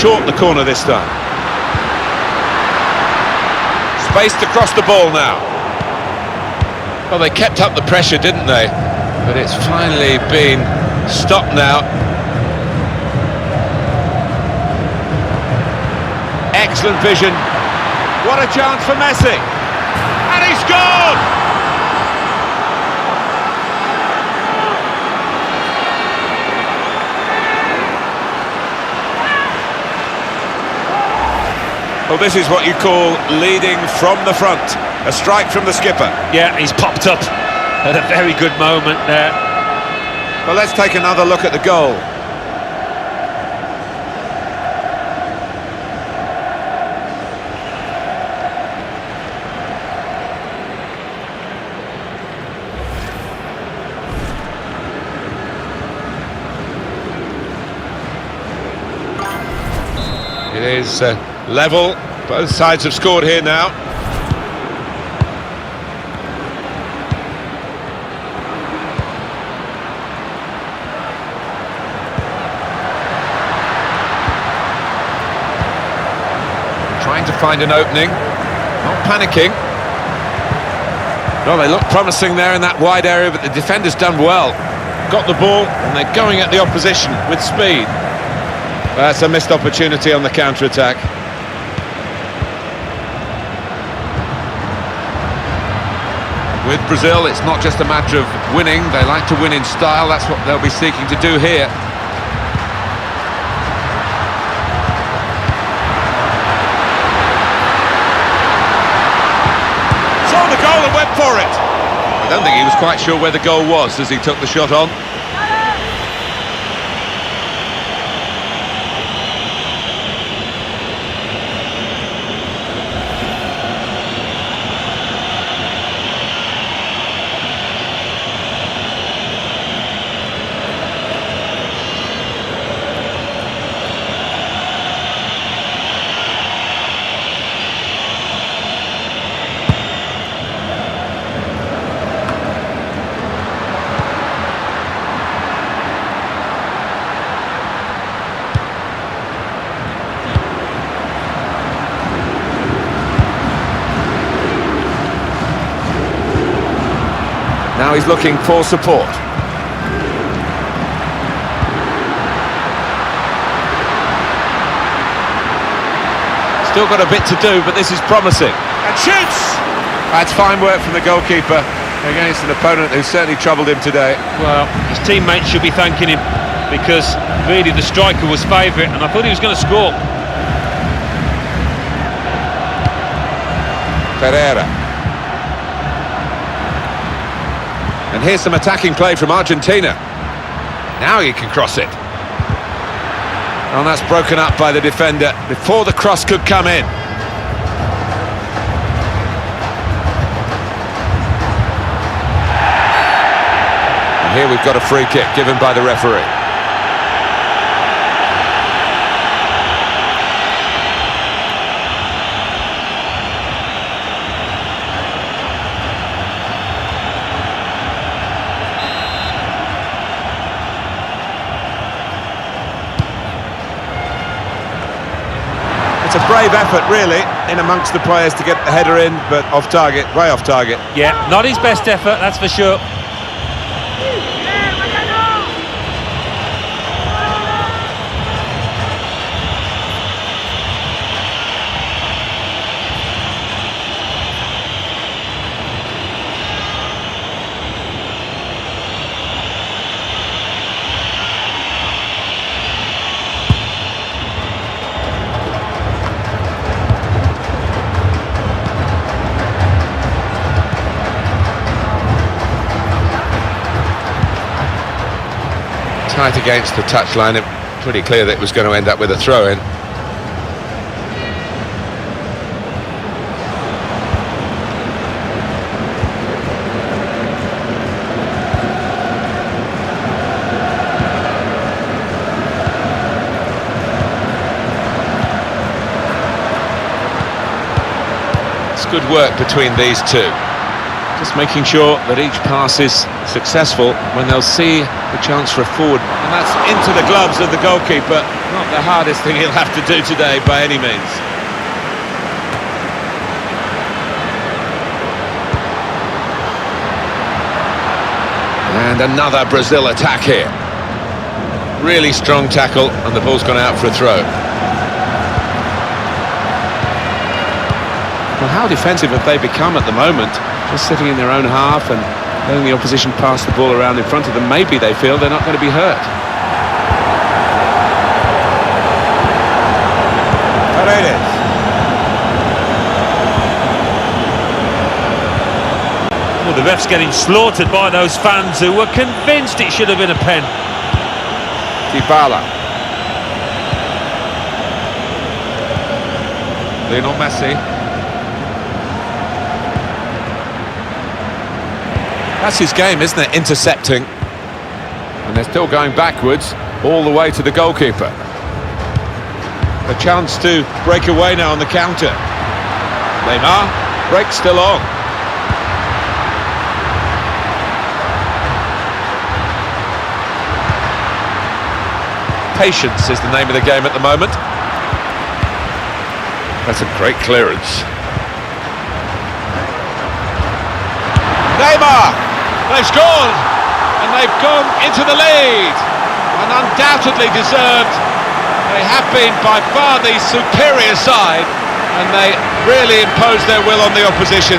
Short the corner this time. Spaced across the ball now. Well, they kept up the pressure, didn't they? But it's finally been stopped now. Excellent vision. What a chance for Messi. And he scored! Well, this is what you call leading from the front. A strike from the skipper. Yeah, he's popped up at a very good moment there. Well, let's take another look at the goal. It is level. Both sides have scored here now. Trying to find an opening. Not panicking. Well, they look promising there in that wide area, but the defender's done well. Got the ball, and they're going at the opposition with speed. That's a missed opportunity on the counter-attack. With Brazil, it's not just a matter of winning. They like to win in style. That's what they'll be seeking to do here. Saw the goal and went for it. I don't think he was quite sure where the goal was as he took the shot on. Now he's looking for support. Still got a bit to do, but this is promising. And shoots! That's fine work from the goalkeeper against an opponent who certainly troubled him today. Well, his teammates should be thanking him, because really the striker was favourite, and I thought he was going to score. Pereira. And here's some attacking play from Argentina. Now he can cross it. And that's broken up by the defender before the cross could come in. And here we've got a free kick given by the referee. It's a brave effort, really, in amongst the players to get the header in, but off target, way off target. Yeah, not his best effort, that's for sure. Tight against the touchline, it pretty clear that it was going to end up with a throw-in. It's good work between these two. Just making sure that each pass is successful when they'll see the chance for a forward. And that's into the gloves of the goalkeeper. Not the hardest thing he'll have to do today by any means. And another Brazil attack here. Really strong tackle, and the ball's gone out for a throw. Well, how defensive have they become at the moment? Just sitting in their own half and letting the opposition pass the ball around in front of them. Maybe they feel they're not going to be hurt. Paredes. Well, the ref's getting slaughtered by those fans who were convinced it should have been a pen. Dybala. Lionel Messi. That's his game, isn't it? Intercepting. And they're still going backwards all the way to the goalkeeper. A chance to break away now on the counter. Neymar, break still on. Patience is the name of the game at the moment. That's a great clearance. Neymar! They've scored! And they've gone into the lead! And undoubtedly deserved. They have been by far the superior side, and they really imposed their will on the opposition.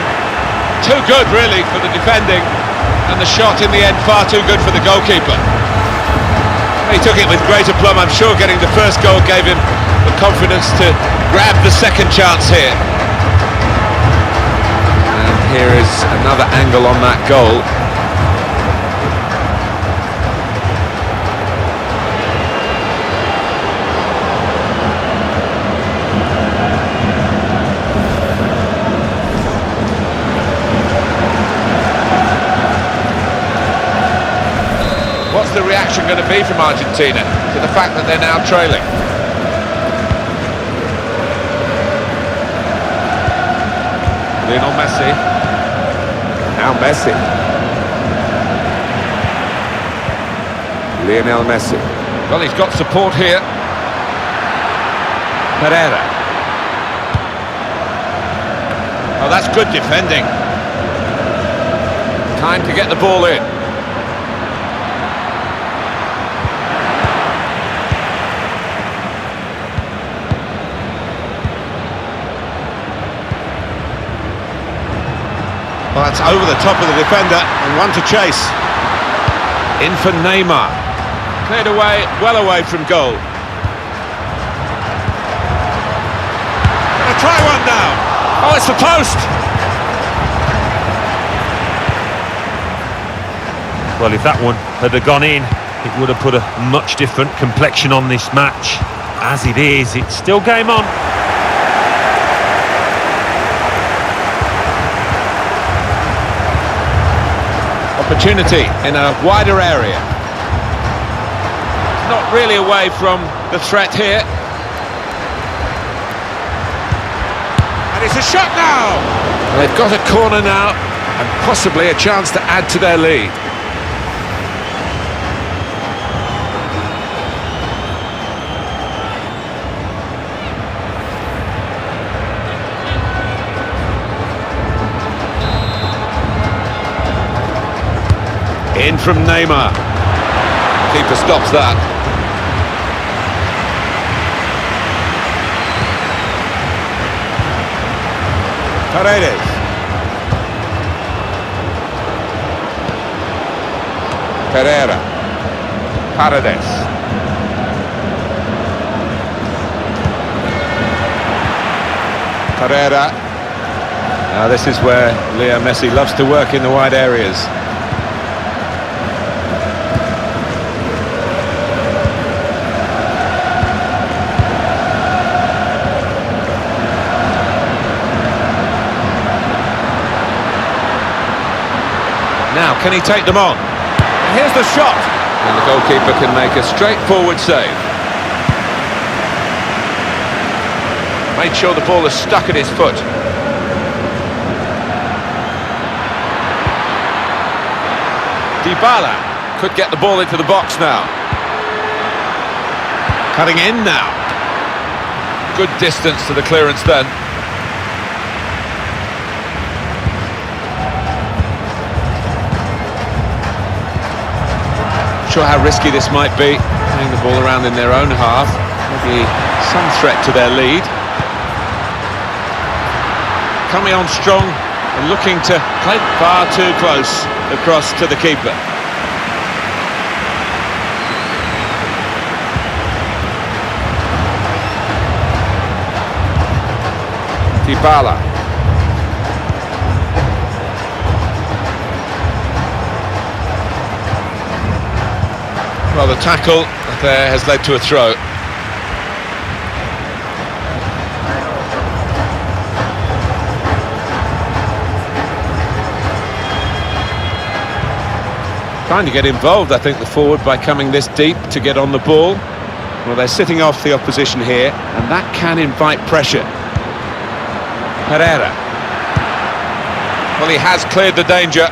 Too good, really, for the defending, and the shot in the end far too good for the goalkeeper. He took it with great aplomb. I'm sure getting the first goal gave him the confidence to grab the second chance here. And here is another angle on that goal. What's the reaction going to be from Argentina to the fact that they're now trailing? Lionel Messi. Now Messi. Lionel Messi. Well, he's got support here. Pereira. Oh, that's good defending. Time to get the ball in. Well, that's over the top of the defender and one to chase. In for Neymar. Cleared away, well away from goal. Gonna try one now. Oh, it's the post. Well, if that one had gone in, it would have put a much different complexion on this match. As it is, it's still game on. Opportunity in a wider area. Not really away from the threat here. And it's a shot now! They've got a corner now and possibly a chance to add to their lead. In from Neymar. Keeper stops that. Paredes. Pereira. Paredes. Pereira. Now this is where Leo Messi loves to work in the wide areas. Can he take them on? Here's the shot. And the goalkeeper can make a straightforward save. Made sure the ball is stuck at his foot. Dybala could get the ball into the box now. Cutting in now. Good distance to the clearance then. Not sure how risky this might be, playing the ball around in their own half. Maybe some threat to their lead. Coming on strong and looking to play far too close across to the keeper. Dybala. Well, the tackle there has led to a throw. Trying to get involved, I think, the forward by coming this deep to get on the ball. Well, they're sitting off the opposition here, and that can invite pressure. Herrera. Well, he has cleared the danger.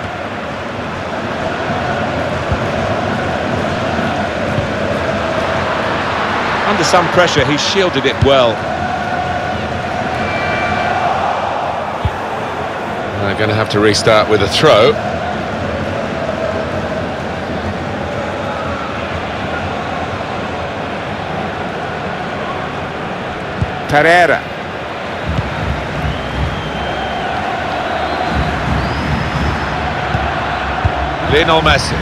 Under some pressure, he shielded it well. They're going to have to restart with a throw. Herrera. Lionel Messi.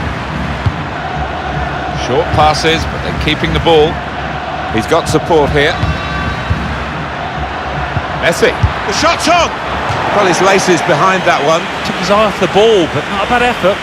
Short passes, but they're keeping the ball. He's got support here. Messi. The shot's on! Well, his laces behind that one. Took his eye off the ball, but not a bad effort.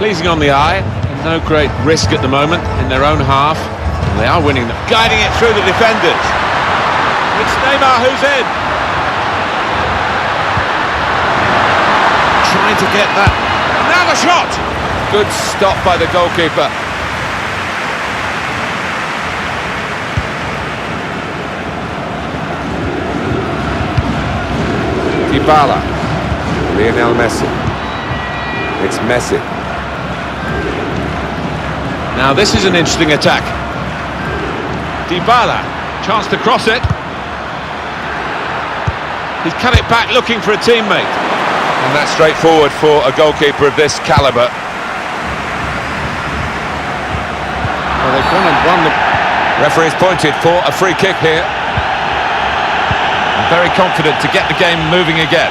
Pleasing on the eye, and no great risk at the moment in their own half. And they are winning, guiding it through the defenders. It's Neymar who's in. Trying to get that. And now the shot! Good stop by the goalkeeper. Dybala. Lionel Messi. It's Messi. Now this is an interesting attack. Dybala, chance to cross it. He's cut it back looking for a teammate. And that's straightforward for a goalkeeper of this calibre. Well, they've gone and won the... Referee's pointed for a free kick here. And very confident to get the game moving again.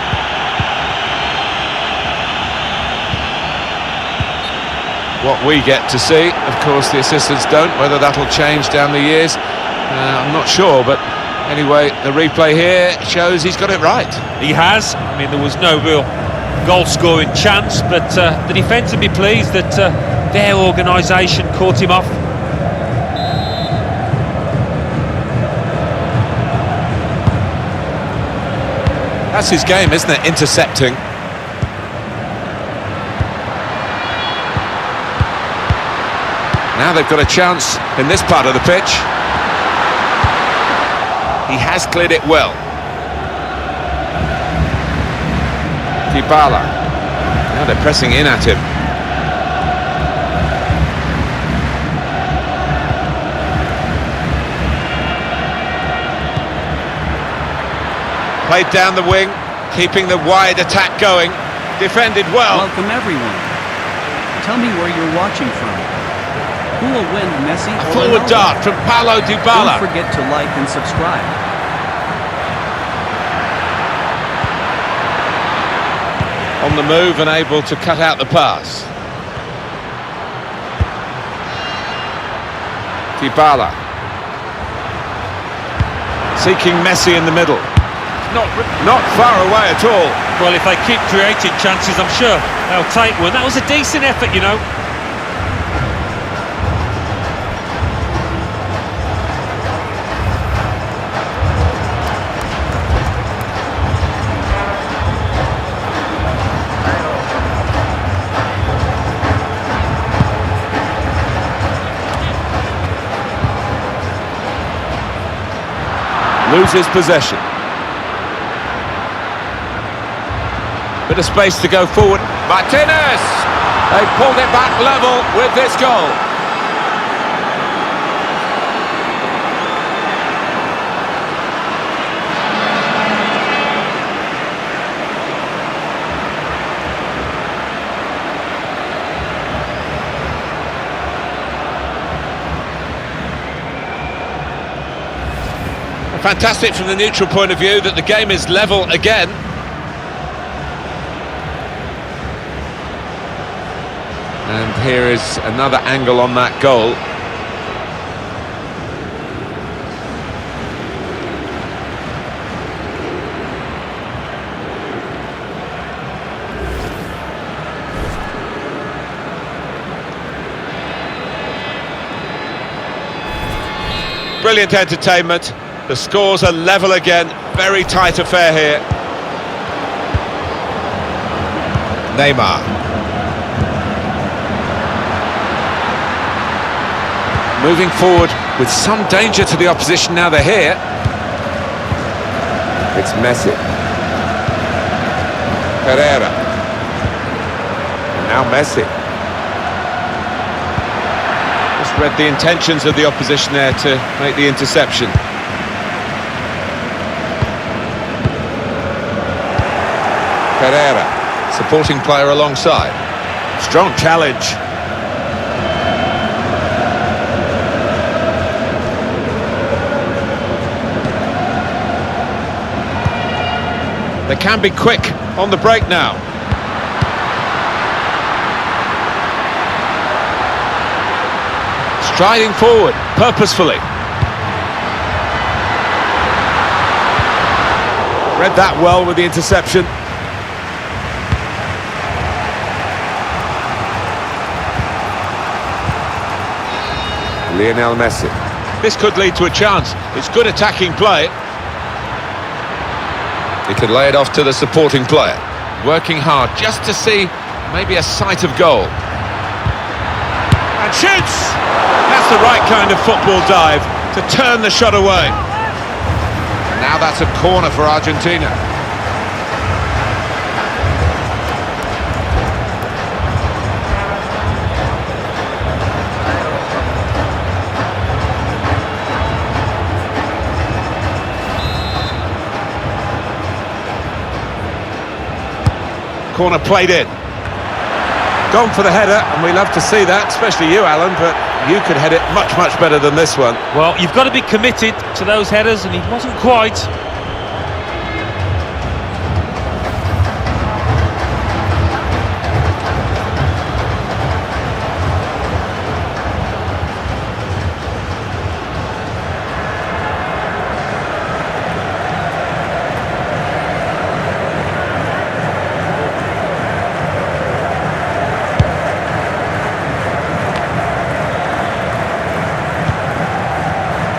What we get to see, of course the assistants don't. Whether that'll change down the years, I'm not sure, but anyway, the replay here shows he's got it right. He has. I mean, there was no real goal-scoring chance, but the defence would be pleased that their organisation caught him off. That's his game, isn't it? Intercepting. Now they've got a chance in this part of the pitch. He has cleared it well. Dybala. Now they're pressing in at him. Played down the wing, keeping the wide attack going. Defended well. Welcome everyone. Tell me where you're watching from. Who will win, Messi or Forward Ronaldo? dart from Paulo Dybala. Don't forget to like and subscribe. On the move and able to cut out the pass. Dybala. Seeking Messi in the middle. Not far away at all. Well, if they keep creating chances, I'm sure they'll take one. That was a decent effort, you know. Loses possession. Bit of space to go forward. Martinez! They pulled it back level with this goal. Fantastic from the neutral point of view that the game is level again. And here is another angle on that goal. Brilliant entertainment. The scores are level again. Very tight affair here. Neymar. Moving forward with some danger to the opposition now they're here. It's Messi. Pereira. And now Messi. Just read the intentions of the opposition there to make the interception. Pereira, supporting player alongside. Strong challenge. They can be quick on the break now. Striding forward, purposefully. Read that well with the interception. Lionel Messi. This could lead to a chance. It's good attacking play. He could lay it off to the supporting player. Working hard just to see maybe a sight of goal. And shoots! That's the right kind of football dive to turn the shot away. And now that's a corner for Argentina. Corner played in. Gone for the header, and we love to see that, especially you, Alan, but you could head it much, much better than this one. Well, you've got to be committed to those headers, and he wasn't quite.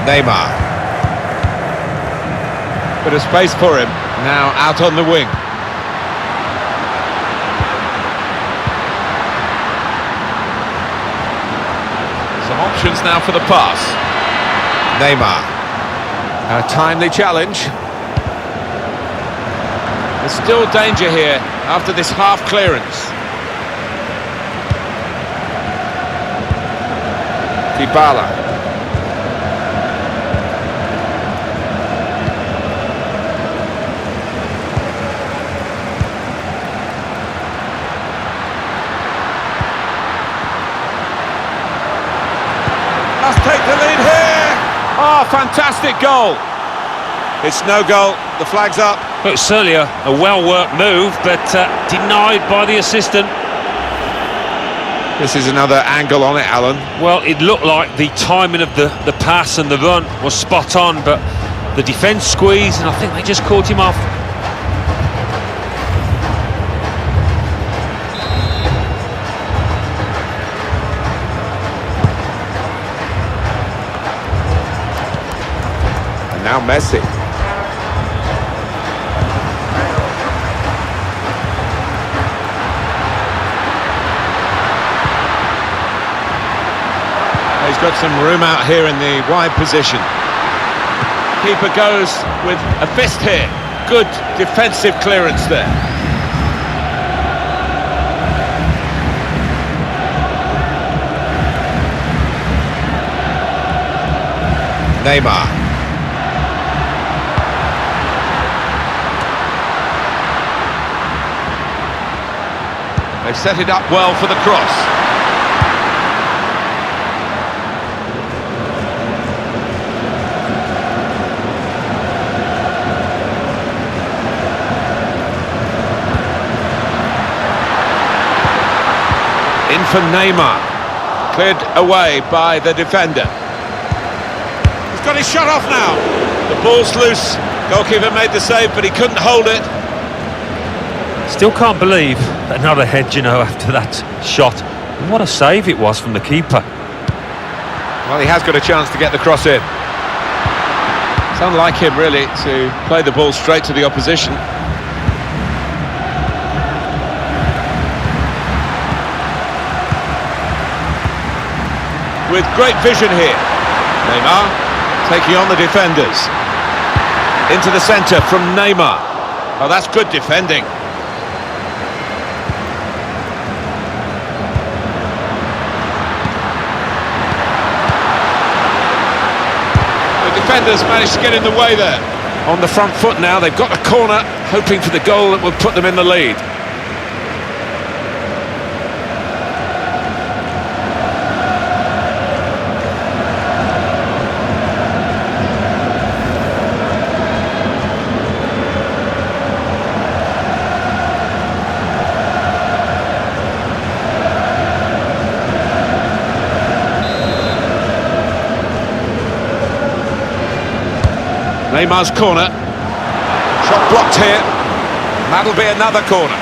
Neymar. Bit of space for him. Now out on the wing. Some options now for the pass. Neymar. A timely challenge. There's still danger here after this half clearance. Dybala. Must take the lead here. Oh, fantastic goal. It's no goal. The flag's up. Well, it's certainly a well-worked move, but denied by the assistant. This is another angle on it, Alan. Well, it looked like the timing of the pass and the run was spot on, but The defence squeezed, and I think they just caught him off. And now Messi. He's got some room out here in the wide position. Keeper goes with a fist here. Good defensive clearance there. Neymar. They've set it up well for the cross. In for Neymar, cleared away by the defender. He's got his shot off now. The ball's loose. Goalkeeper made the save, but he couldn't hold it. Still can't believe another head, you know, after that shot. And what a save it was from the keeper. Well, he has got a chance to get the cross in. It's unlike him, really, to play the ball straight to the opposition. With great vision here. Neymar taking on the defenders. Into the centre from Neymar. Oh, that's good defending. The defenders managed to get in the way there. On the front foot now, they've got a corner, hoping for the goal that will put them in the lead. Neymar's corner, shot blocked here, that'll be another corner.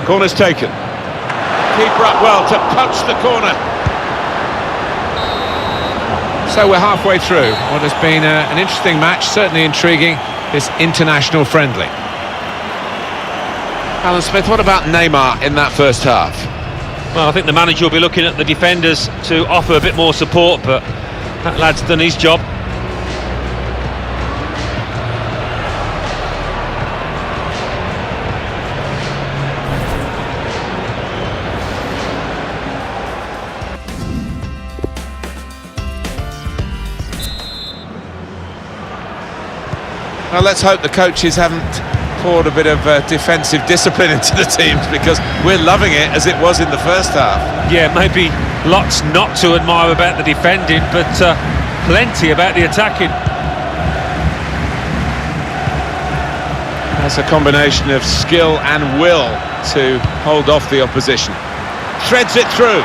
Corner's taken. Keeper up well to punch the corner. So we're halfway through what has been an interesting match, certainly intriguing, this international friendly. Alan Smith, what about Neymar in that first half? Well, I think the manager will be looking at the defenders to offer a bit more support, but that lad's done his job. Well, let's hope the coaches haven't poured a bit of defensive discipline into the teams, because we're loving it as it was in the first half. Yeah, maybe lots not to admire about the defending, but plenty about the attacking. That's a combination of skill and will to hold off the opposition. Threads it through.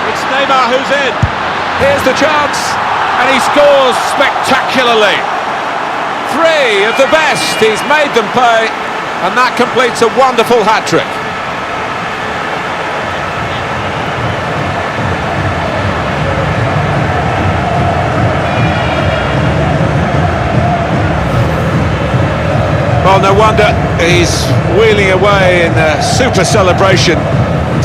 It's Neymar who's in. Here's the chance, and he scores spectacularly. Three of the best, he's made them pay, and that completes a wonderful hat-trick. Well, no wonder he's wheeling away in a super celebration.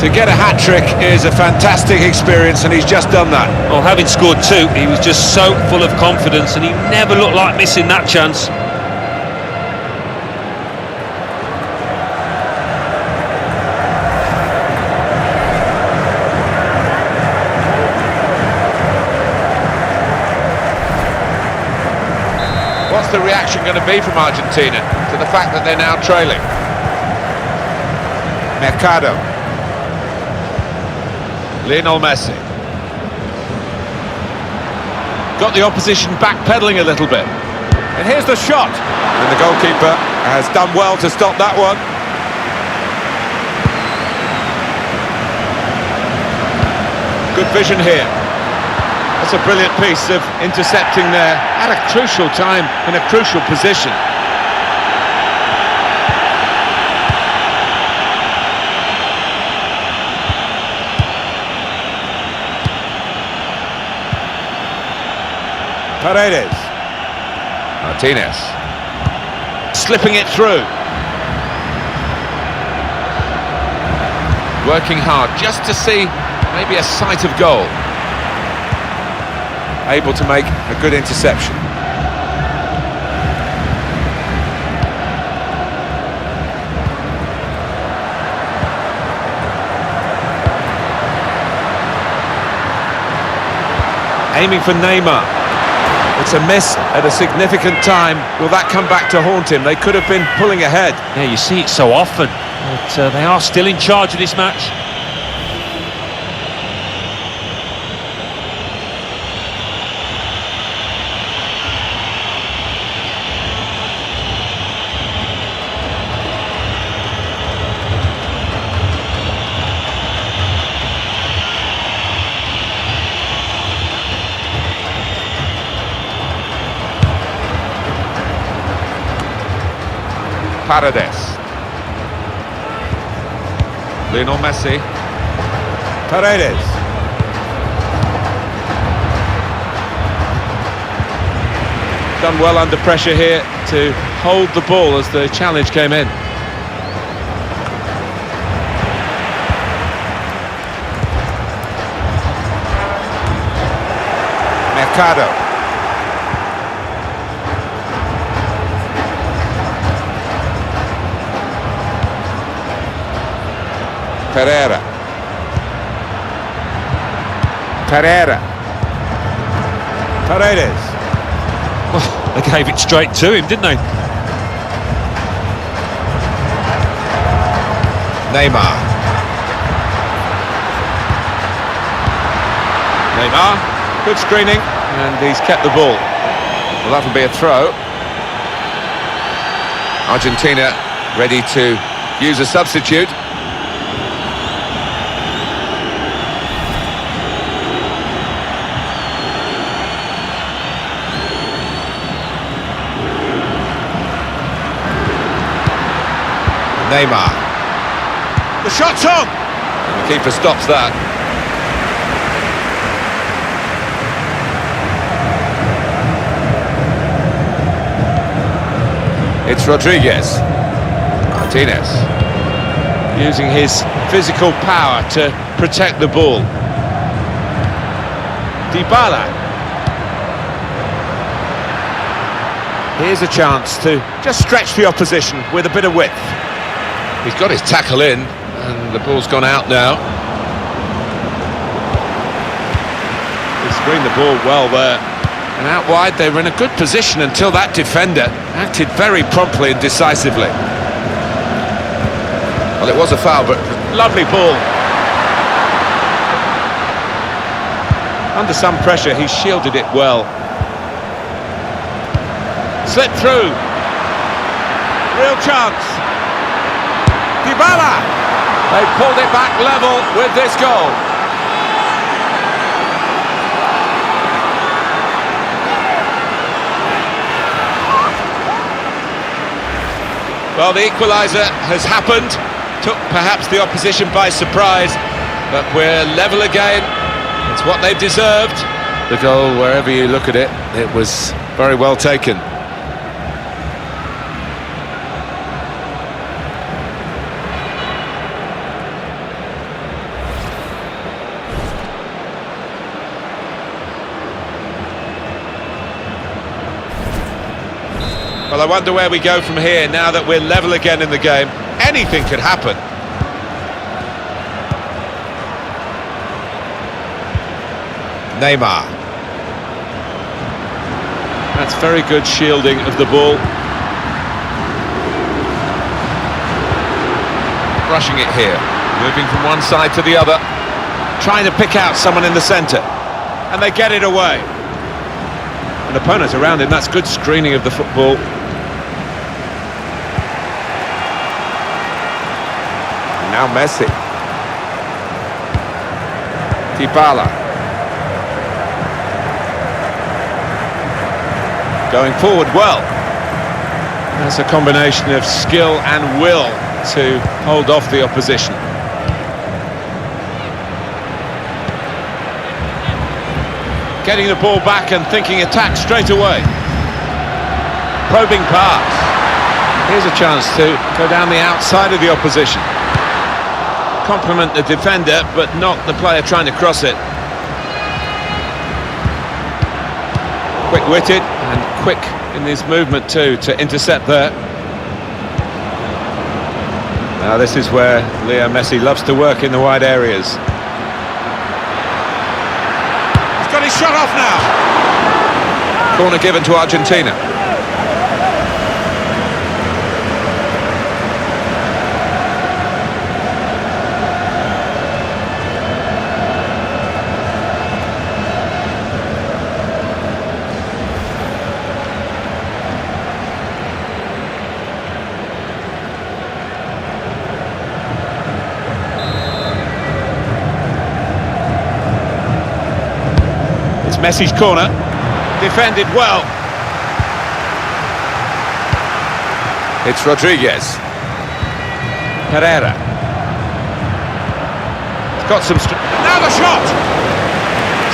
To get a hat-trick is a fantastic experience, and he's just done that. Well, having scored two, he was just so full of confidence, and he never looked like missing that chance. What's the reaction going to be from Argentina to the fact that they're now trailing? Mercado. Lionel Messi. Got the opposition backpedaling a little bit. And here's the shot. And the goalkeeper has done well to stop that one. Good vision here. That's a brilliant piece of intercepting there at a crucial time in a crucial position. Paredes. Martinez. Slipping it through. Working hard just to see maybe a sight of goal. Able to make a good interception. Aiming for Neymar. It's a miss at a significant time. Will that come back to haunt him? They could have been pulling ahead. Yeah, you see it so often, but they are still in charge of this match. Paredes. Lionel Messi. Paredes. Done well under pressure here to hold the ball as the challenge came in. Mercado. Pereira. Paredes. Well, they gave it straight to him, didn't they? Neymar. Good screening, and he's kept the ball. Well, that'll be a throw. Argentina ready to use a substitute. Neymar. The shot's on! And the keeper stops that. It's Rodriguez. Martinez. Using his physical power to protect the ball. Dybala. Here's a chance to just stretch the opposition with a bit of width. He's got his tackle in, and the ball's gone out now. He screened the ball well there. And out wide, they were in a good position until that defender acted very promptly and decisively. Well, it was a foul, but lovely ball. Under some pressure, he shielded it well. Slipped through. Real chance. Dybala! They pulled it back level with this goal. Well, the equaliser has happened. Took perhaps the opposition by surprise, but we're level again. It's what they've deserved. The goal, wherever you look at it, it was very well taken. Well, I wonder where we go from here now that we're level again in the game. Anything could happen. Neymar. That's very good shielding of the ball. rushing it here, moving from one side to the other, trying to pick out someone in the centre, and they get it away. An opponent around him, that's good screening of the football. And now Messi. Dybala. Going forward well. That's a combination of skill and will to hold off the opposition. Getting the ball back and thinking attack straight away. Probing pass. Here's a chance to go down the outside of the opposition. Compliment the defender, but not the player trying to cross it. Quick-witted and quick in his movement too to intercept there. Now this is where Leo Messi loves to work in the wide areas. He's got his shot off now. Corner given to Argentina. Messi's corner, defended well. It's Rodriguez. Herrera. It's got some... Now the shot!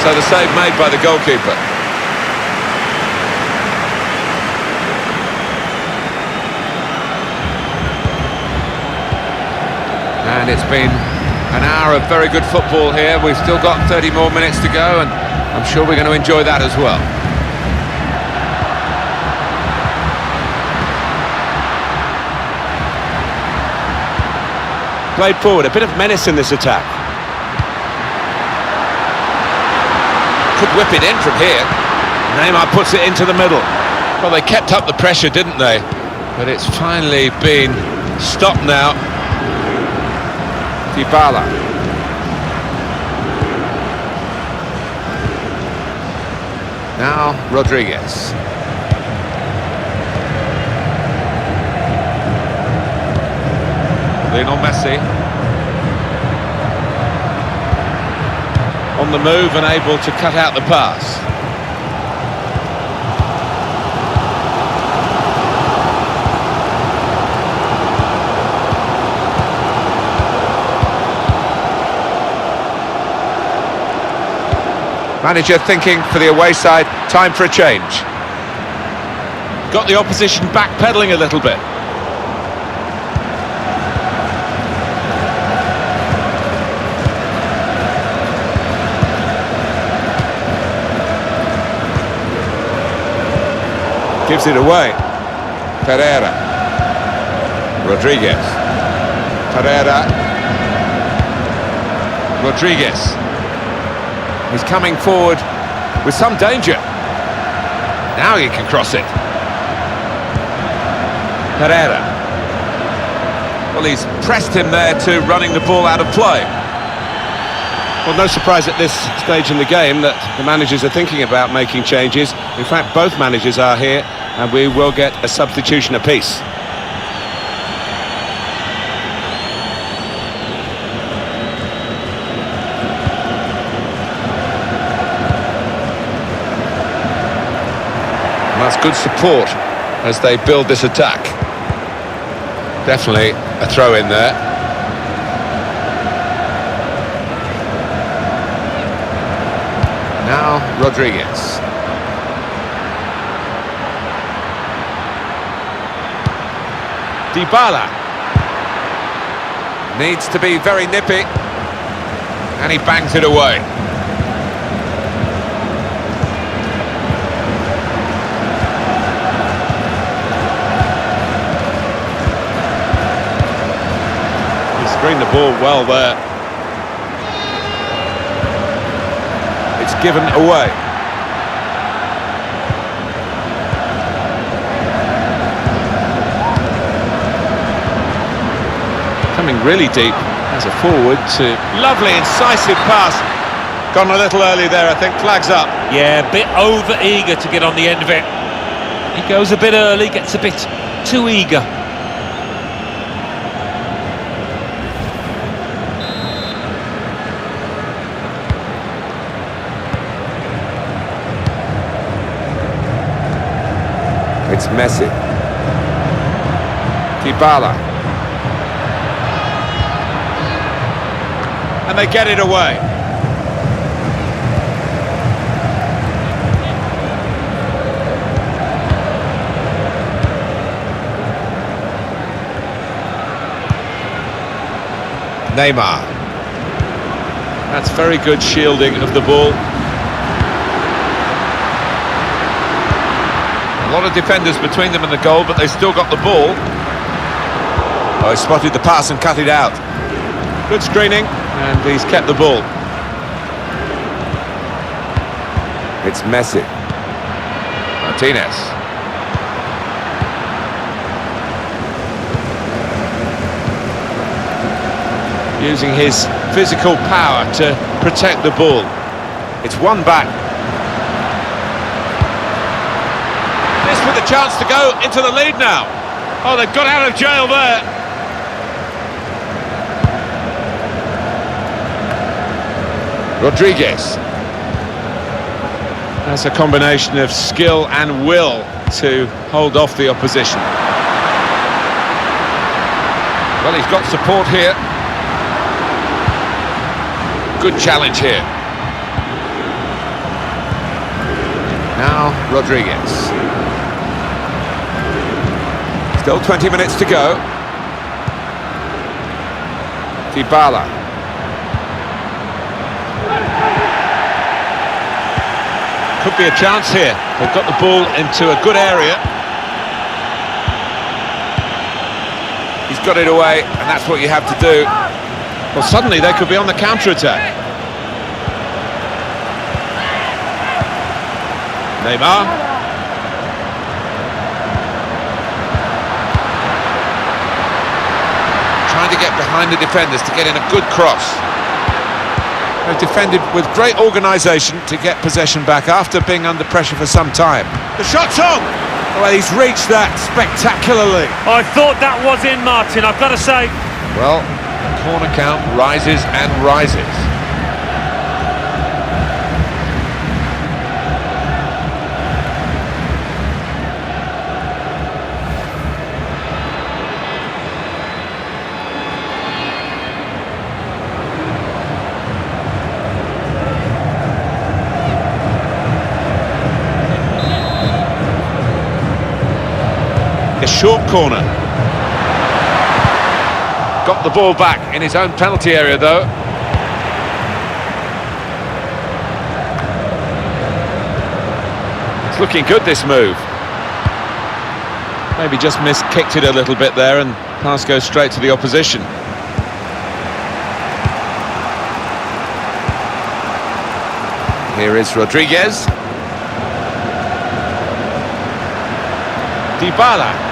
So the save made by the goalkeeper. And it's been an hour of very good football here. We've still got 30 more minutes to go, and I'm sure we're going to enjoy that as well. Played forward, a bit of menace in this attack. Could whip it in from here. Neymar puts it into the middle. Well, they kept up the pressure, didn't they? But it's finally been stopped now. Dybala. Now Rodriguez. Lionel Messi. On the move and able to cut out the pass. Manager thinking for the away side, time for a change. Got the opposition backpedaling a little bit. Gives it away. Pereira. Rodriguez. Pereira. Rodriguez. He's coming forward with some danger. Now he can cross it. Pereira. Well, he's pressed him there to running the ball out of play. Well, no surprise at this stage in the game that the managers are thinking about making changes. In fact, both managers are here, and we will get a substitution apiece. That's good support as they build this attack. Definitely a throw in there. Now Rodriguez. Dybala. Needs to be very nippy. And he bangs it away. Screened the ball well there. It's given away. Coming really deep as a forward to... Lovely, incisive pass. Gone a little early there, I think. Flags up. Yeah, a bit over-eager to get on the end of it. He goes a bit early, gets a bit too eager. It's Messi. Dybala. And they get it away. Neymar. That's very good shielding of the ball. A lot of defenders between them and the goal, but they still got the ball. Oh, he spotted the pass and cut it out. Good screening, and he's kept the ball. It's Messi. Martinez. Using his physical power to protect the ball. It's one back. This with a chance to go into the lead now. Oh, they've got out of jail there. Rodriguez. That's a combination of skill and will to hold off the opposition. Well, he's got support here. Good challenge here. Now Rodriguez. Still 20 minutes to go. Dybala. Could be a chance here. They've got the ball into a good area. He's got it away, and that's what you have to do. Well, suddenly they could be on the counter-attack. Neymar. Trying to get behind the defenders to get in a good cross. They've defended with great organisation to get possession back after being under pressure for some time. The shot's on! Well, he's reached that spectacularly. I thought that was in, Martin, I've got to say. Well, the corner count rises and rises. A short corner. Got the ball back in his own penalty area, though. It's looking good, this move. Maybe just kicked it a little bit there, and pass goes straight to the opposition. Here is Rodriguez. Dybala.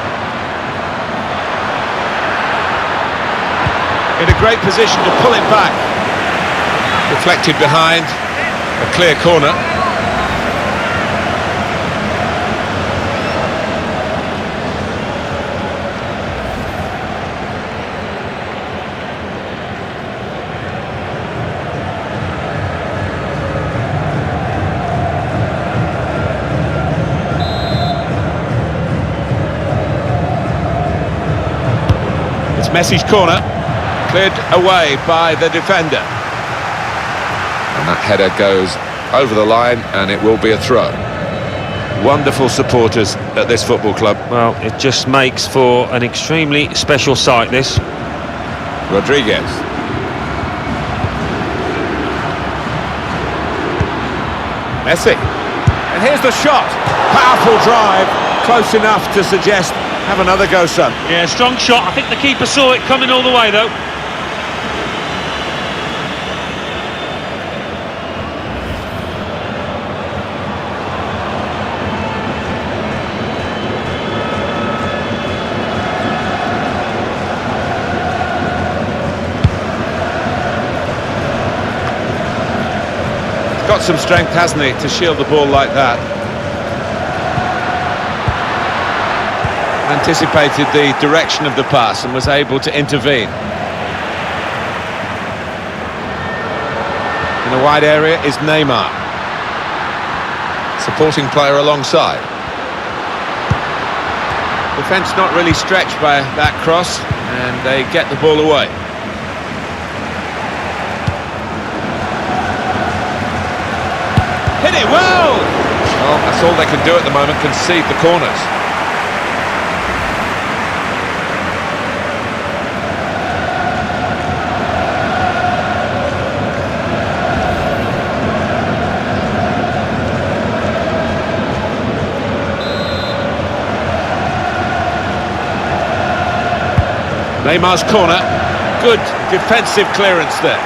In a great position to pull it back. Deflected behind. A clear corner. It's Messi's corner. Cleared away by the defender. And that header goes over the line, and it will be a throw. Wonderful supporters at this football club. Well, it just makes for an extremely special sight, this. Rodriguez. Messi. And here's the shot. Powerful drive. Close enough to suggest, have another go, son. Yeah, strong shot. I think the keeper saw it coming all the way, though. got some strength, hasn't he, to shield the ball like that. Anticipated the direction of the pass and was able to intervene. In the wide area is Neymar. Supporting player alongside. Defence not really stretched by that cross, and they get the ball away. Hit it well! Well, that's all they can do at the moment, concede the corners. Neymar's corner, good defensive clearance there.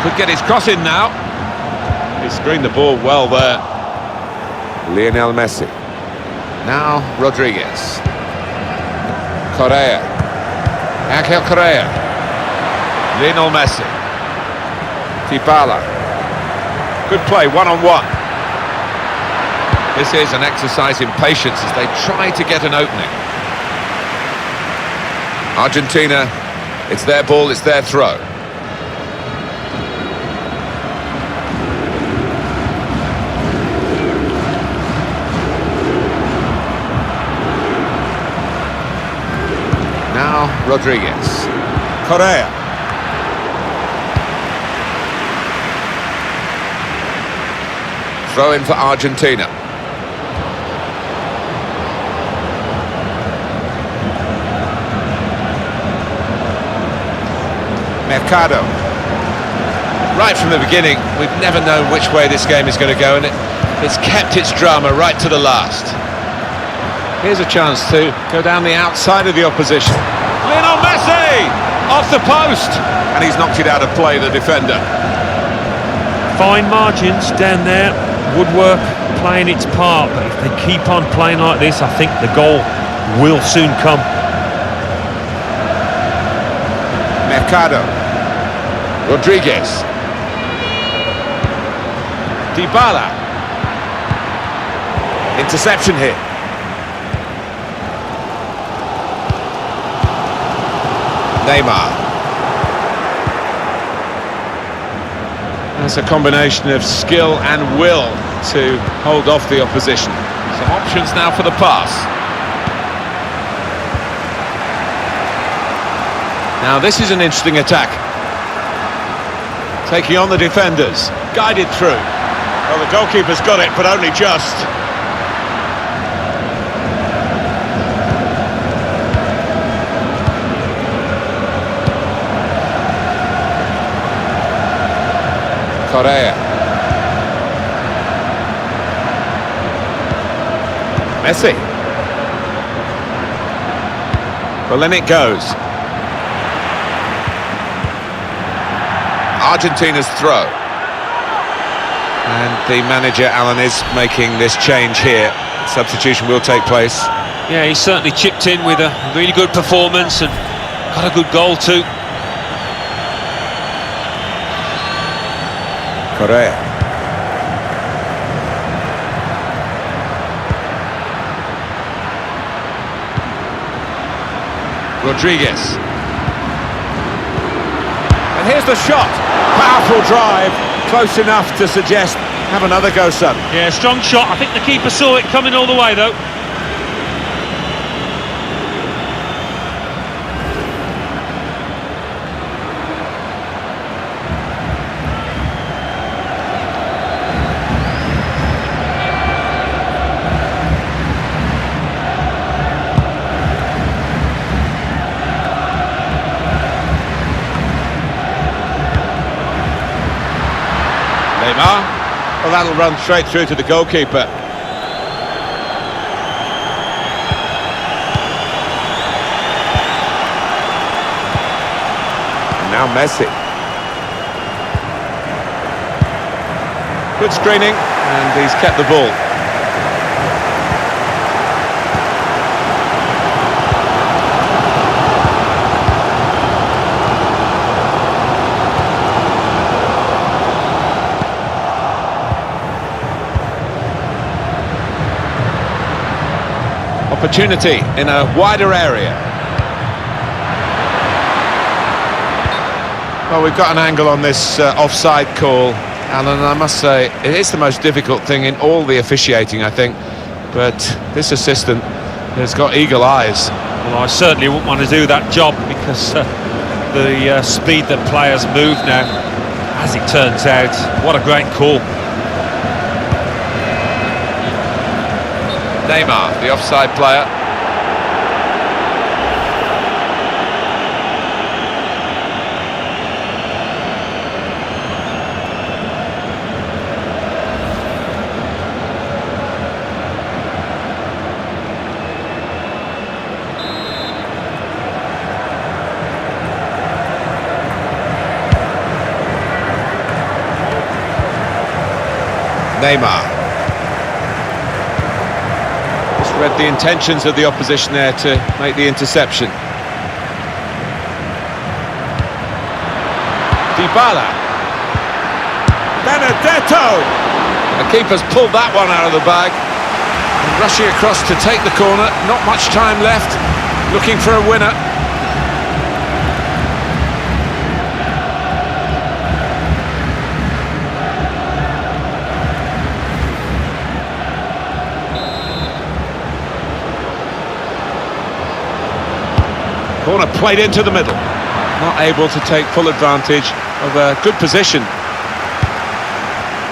Could get his cross in now. He screened the ball well there. Lionel Messi. Now Rodriguez. Correa. Angel Correa. Lionel Messi. Dybala. Good play, one-on-one. This is an exercise in patience as they try to get an opening. Argentina, it's their ball, it's their throw. Now Rodriguez. Correa. Throw in for Argentina. Mercado. Right from the beginning, we've never known which way this game is going to go, and it's kept its drama right to the last. Here's a chance to go down the outside of the opposition. Lionel Messi! Off the post! And he's knocked it out of play, the defender. Fine margins down there. Woodwork playing its part, but if they keep on playing like this, I think the goal will soon come. Mercado. Rodriguez. Dybala. Interception here. Neymar. That's a combination of skill and will to hold off the opposition. Some options now for the pass. Now this is an interesting attack. Taking on the defenders, guided through. Well, the goalkeeper's got it, but only just. Correa. Messi. Well, then it goes. Argentina's throw. And the manager, Alan, is making this change here. Substitution will take place. Yeah, he certainly chipped in with a really good performance and got a good goal too. Correa. Rodriguez. And here's the shot. Powerful drive. Close enough to suggest, have another go, son. Yeah, strong shot. I think the keeper saw it coming all the way, though. Neymar. Well, that'll run straight through to the goalkeeper. And now Messi. Good screening, and he's kept the ball. opportunity in a wider area. Well, we've got an angle on this offside call, Alan, and I must say it is the most difficult thing in all the officiating, I think. But this assistant has got eagle eyes. Well, I certainly wouldn't want to do that job because the speed that players move now, as it turns out, what a great call. Neymar, the offside player. Neymar. Just read the intentions of the opposition there to make the interception. Dybala. Benedetto! The keeper's pulled that one out of the bag. And rushing across to take the corner, not much time left, looking for a winner. Corner played into the middle. Not able to take full advantage of a good position.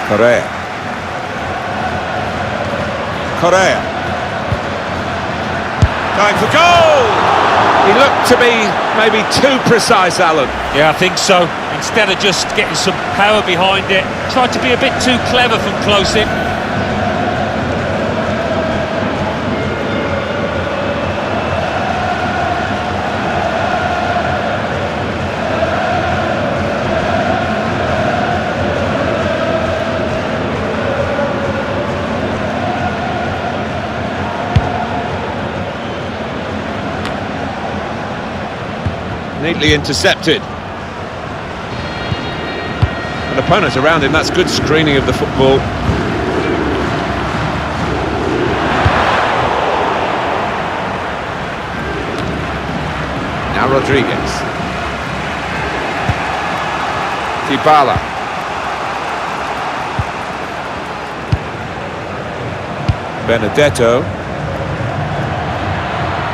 Correa. Going for goal! He looked to be maybe too precise, Alan. Yeah, I think so. Instead of just getting some power behind it, tried to be a bit too clever from close in. Neatly intercepted. An opponent around him, that's good screening of the football. Now Rodriguez. Dybala. Benedetto.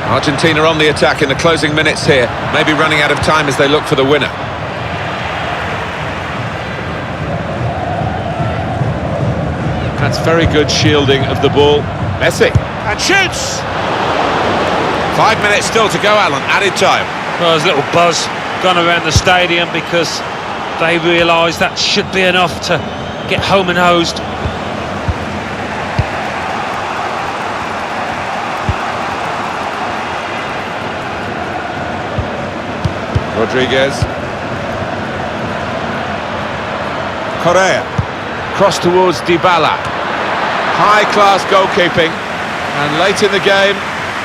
Argentina on the attack in the closing minutes here, maybe running out of time as they look for the winner. That's very good shielding of the ball. Messi, and shoots! 5 minutes still to go, Alan, added time. Well, there's a little buzz gone around the stadium because they realise that should be enough to get home and hosed. Rodriguez. Correa. Cross towards Dybala. High-class goalkeeping. And late in the game,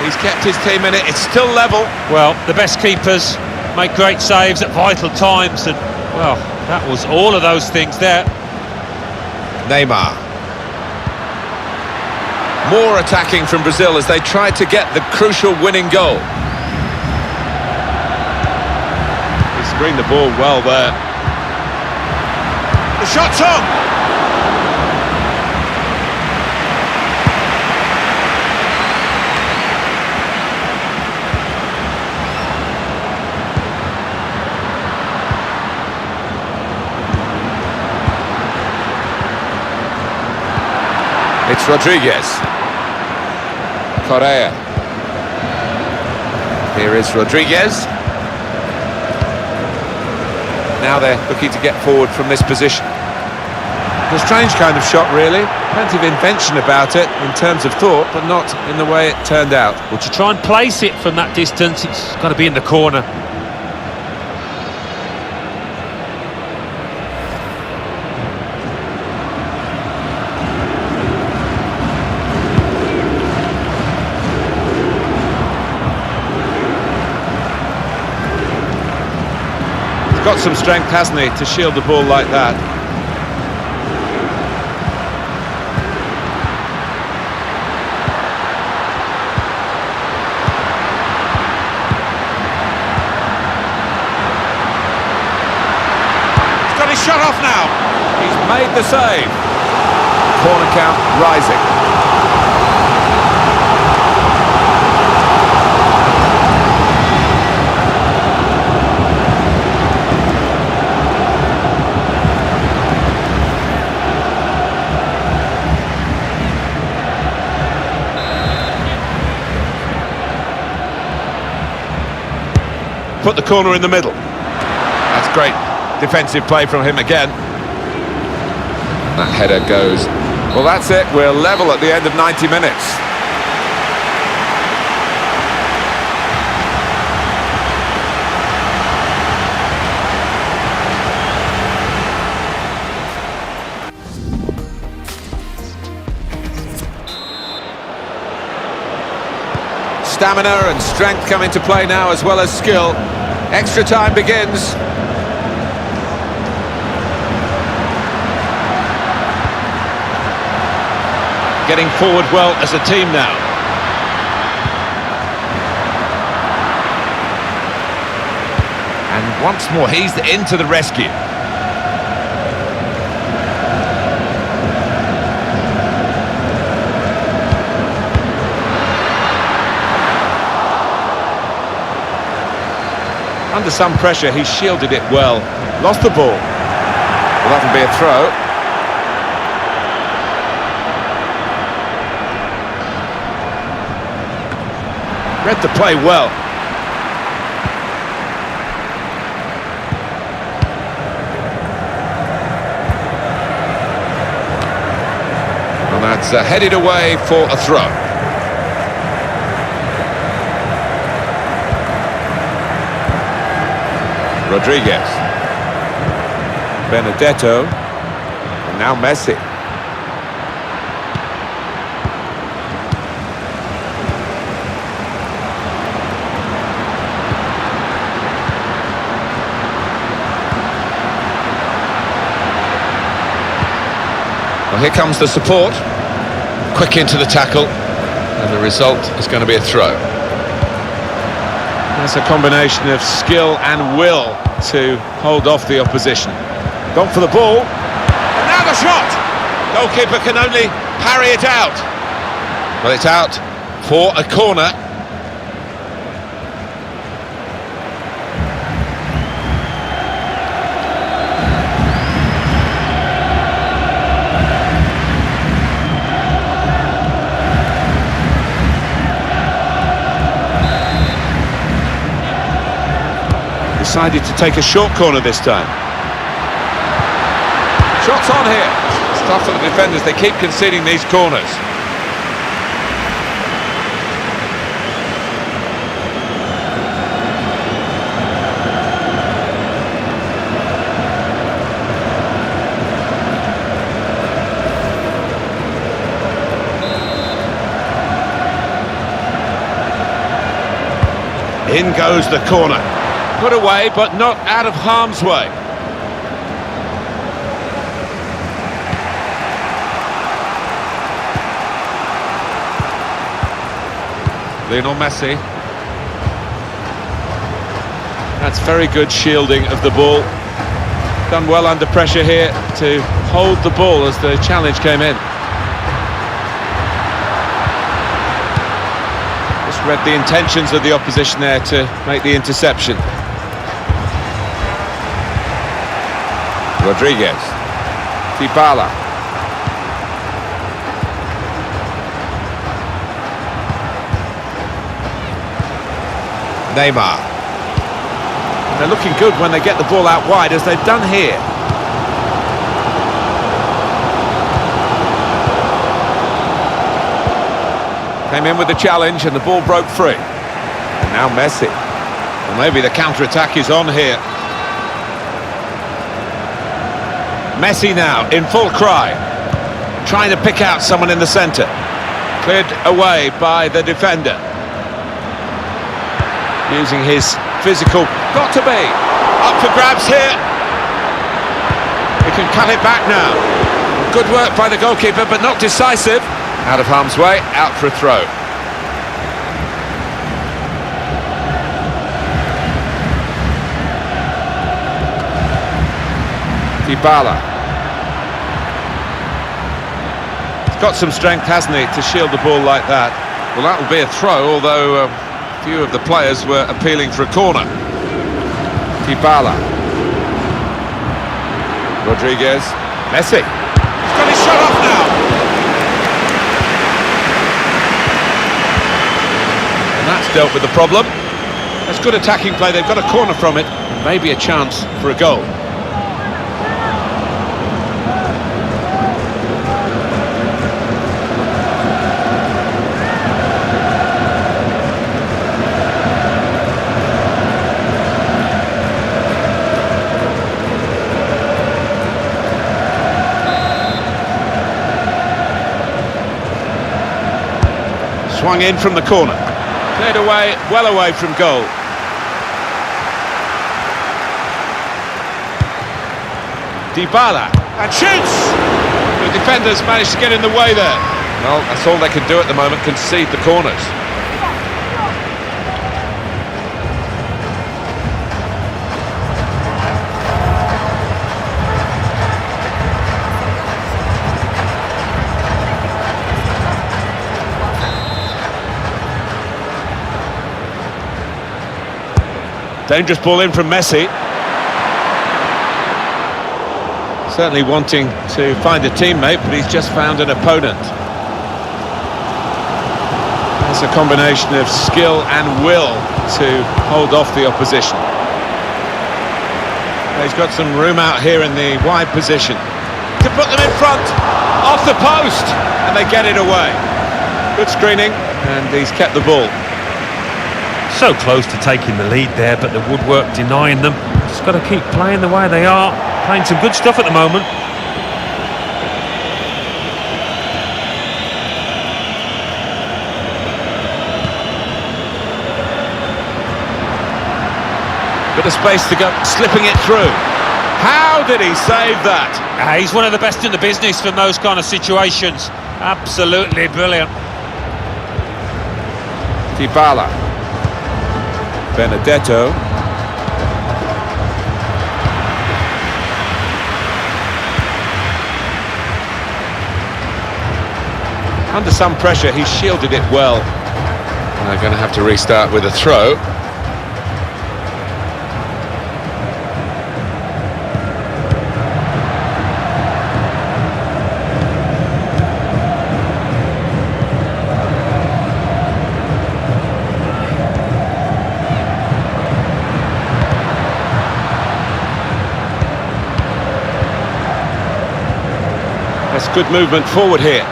he's kept his team in it. It's still level. Well, the best keepers make great saves at vital times. And, well, that was all of those things there. Neymar. More attacking from Brazil as they try to get the crucial winning goal. Screened the ball well there. The shot's on! It's Rodriguez. Correa. Here is Rodriguez. Now they're looking to get forward from this position. A strange kind of shot, really. Plenty of invention about it in terms of thought, but not in the way it turned out. Well, to try and place it from that distance, it's got to be in the corner. Got some strength, hasn't he, to shield the ball like that. made the save. Corner count rising. Put the corner in the middle. That's great defensive play from him again. That header goes. Well, that's it. We're level at the end of 90 minutes. Stamina and strength come into play now, as well as skill. Extra time begins. Getting forward well as a team now. And once more, he's into the rescue. Under some pressure, he shielded it well. Lost the ball. Well, that'll be a throw. Read the play well. And that's headed away for a throw. Rodriguez, Benedetto, and now Messi. Well, here comes the support. Quick into the tackle, and the result is going to be a throw. That's a combination of skill and will to hold off the opposition. Gone for the ball. And now the shot! Goalkeeper can only parry it out. Well, it's out for a corner. Decided to take a short corner this time. Shots on here. It's tough for the defenders, they keep conceding these corners. In goes the corner. Put away, but not out of harm's way. Lionel Messi. That's very good shielding of the ball. Done well under pressure here to hold the ball as the challenge came in. Just read the intentions of the opposition there to make the interception. Rodriguez, Dybala, Neymar. And they're looking good when they get the ball out wide, as they've done here. Came in with the challenge and the ball broke free. And now Messi. Well, maybe the counter-attack is on here. Messi now in full cry, trying to pick out someone in the centre. Cleared away by the defender. Using his physical, got to be, up for grabs here. He can cut it back now. Good work by the goalkeeper, but not decisive. Out of harm's way, out for a throw. Dybala. got some strength, hasn't he, to shield the ball like that. Well, that will be a throw, although a few of the players were appealing for a corner. Dybala. Rodriguez. Messi. He's got his shot off now. And that's dealt with the problem. That's good attacking play. They've got a corner from it. Maybe a chance for a goal. Swung in from the corner. Cleared away, well away from goal. Dybala, and shoots! The defenders managed to get in the way there. Well, that's all they can do at the moment, concede the corners. Dangerous ball in from Messi. Certainly wanting to find a teammate, but he's just found an opponent. It's a combination of skill and will to hold off the opposition. He's got some room out here in the wide position to put them in front, off the post, and they get it away. Good screening, and he's kept the ball. So close to taking the lead there, but the woodwork denying them. Just got to keep playing the way they are. Playing some good stuff at the moment. Bit of space to go, slipping it through. How did he save that? He's one of the best in the business from those kind of situations. Absolutely brilliant. Dybala. Benedetto. Under some pressure, he shielded it well. And they're going to have to restart with a throw. That's good movement forward here.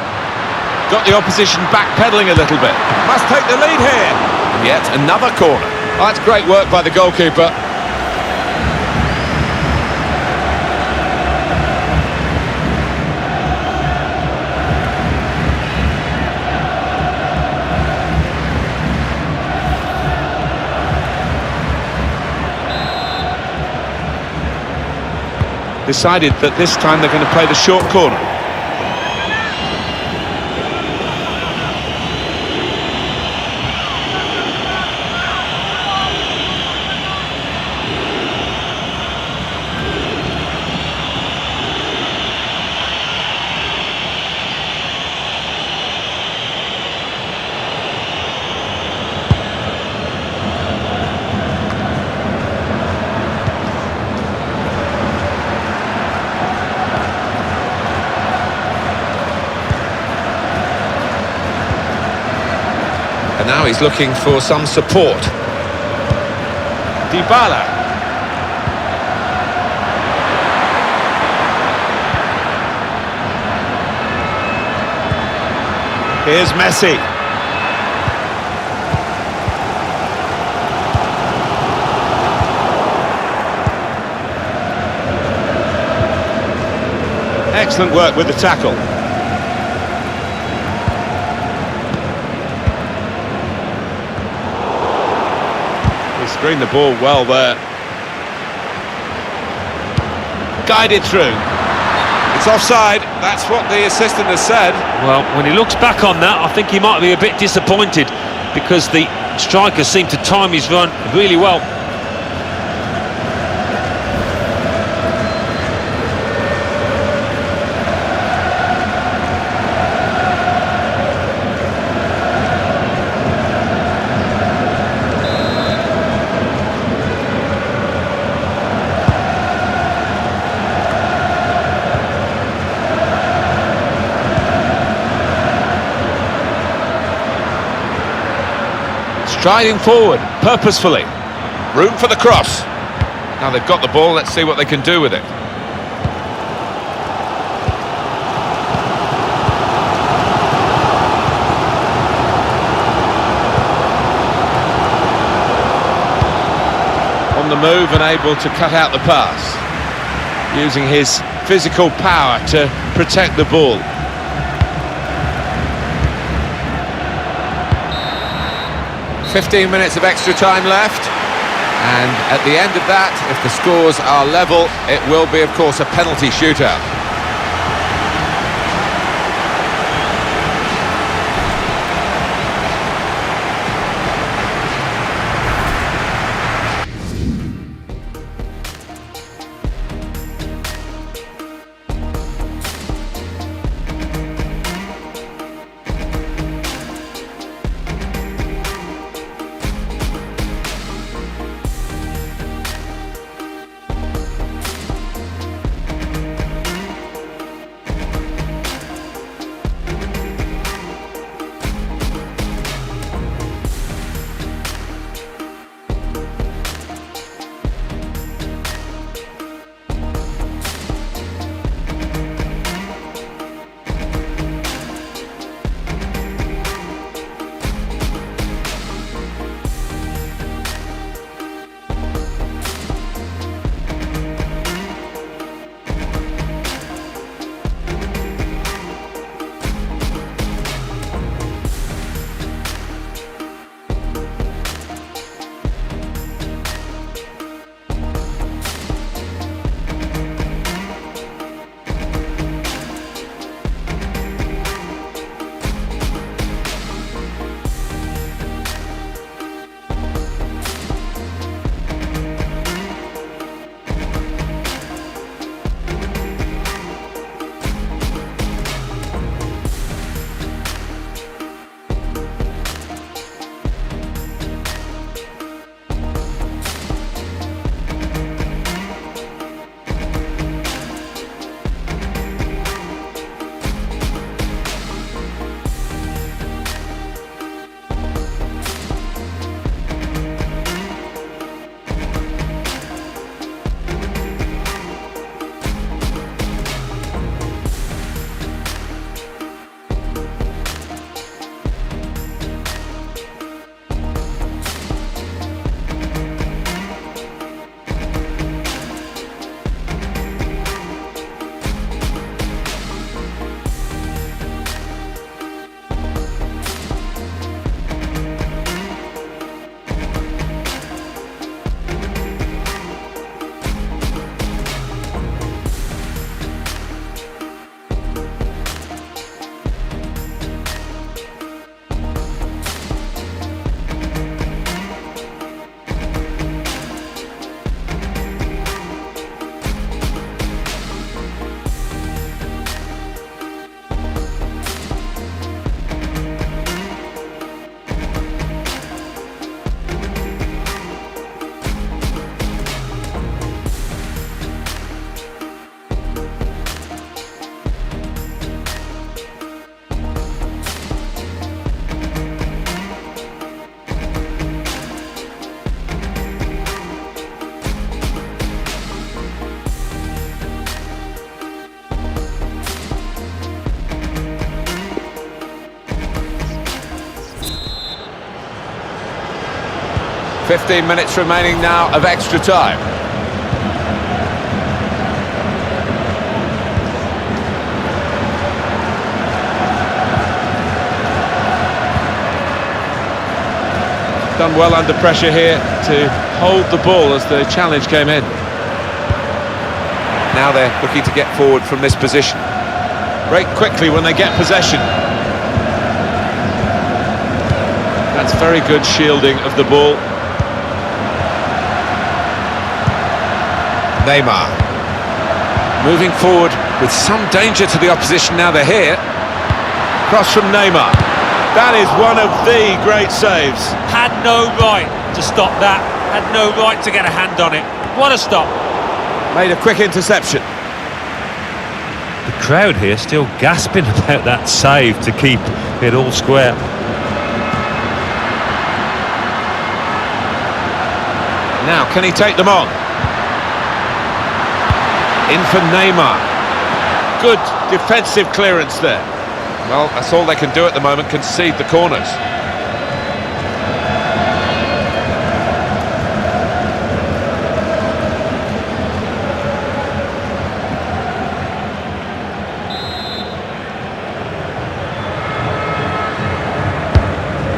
Got the opposition backpedaling a little bit. Must take the lead here. And yet another corner. Oh, that's great work by the goalkeeper. Decided that this time they're going to play the short corner. And now he's looking for some support. Dybala. Here's Messi. Excellent work with the tackle. Screen the ball well there. Guided through. It's offside. That's what the assistant has said. Well, when he looks back on that, I think he might be a bit disappointed because the striker seemed to time his run really well. Striding forward, purposefully. Room for the cross. Now they've got the ball, let's see what they can do with it. On the move and able to cut out the pass. Using his physical power to protect the ball. .15 minutes of extra time left. And at the end of that, if the scores are level, it will be, of course, a penalty shootout. .15 minutes remaining now of extra time. Done well under pressure here to hold the ball as the challenge came in. Now they're looking to get forward from this position. Break quickly when they get possession. That's very good shielding of the ball. Neymar. Moving forward with some danger to the opposition now they're here. Cross from Neymar. That is one of the great saves. Had no right to stop that. Had no right to get a hand on it. What a stop. Made a quick interception. The crowd here still gasping about that save to keep it all square. Now, can he take them on? In for Neymar. Good defensive clearance there. Well, that's all they can do at the moment, concede the corners.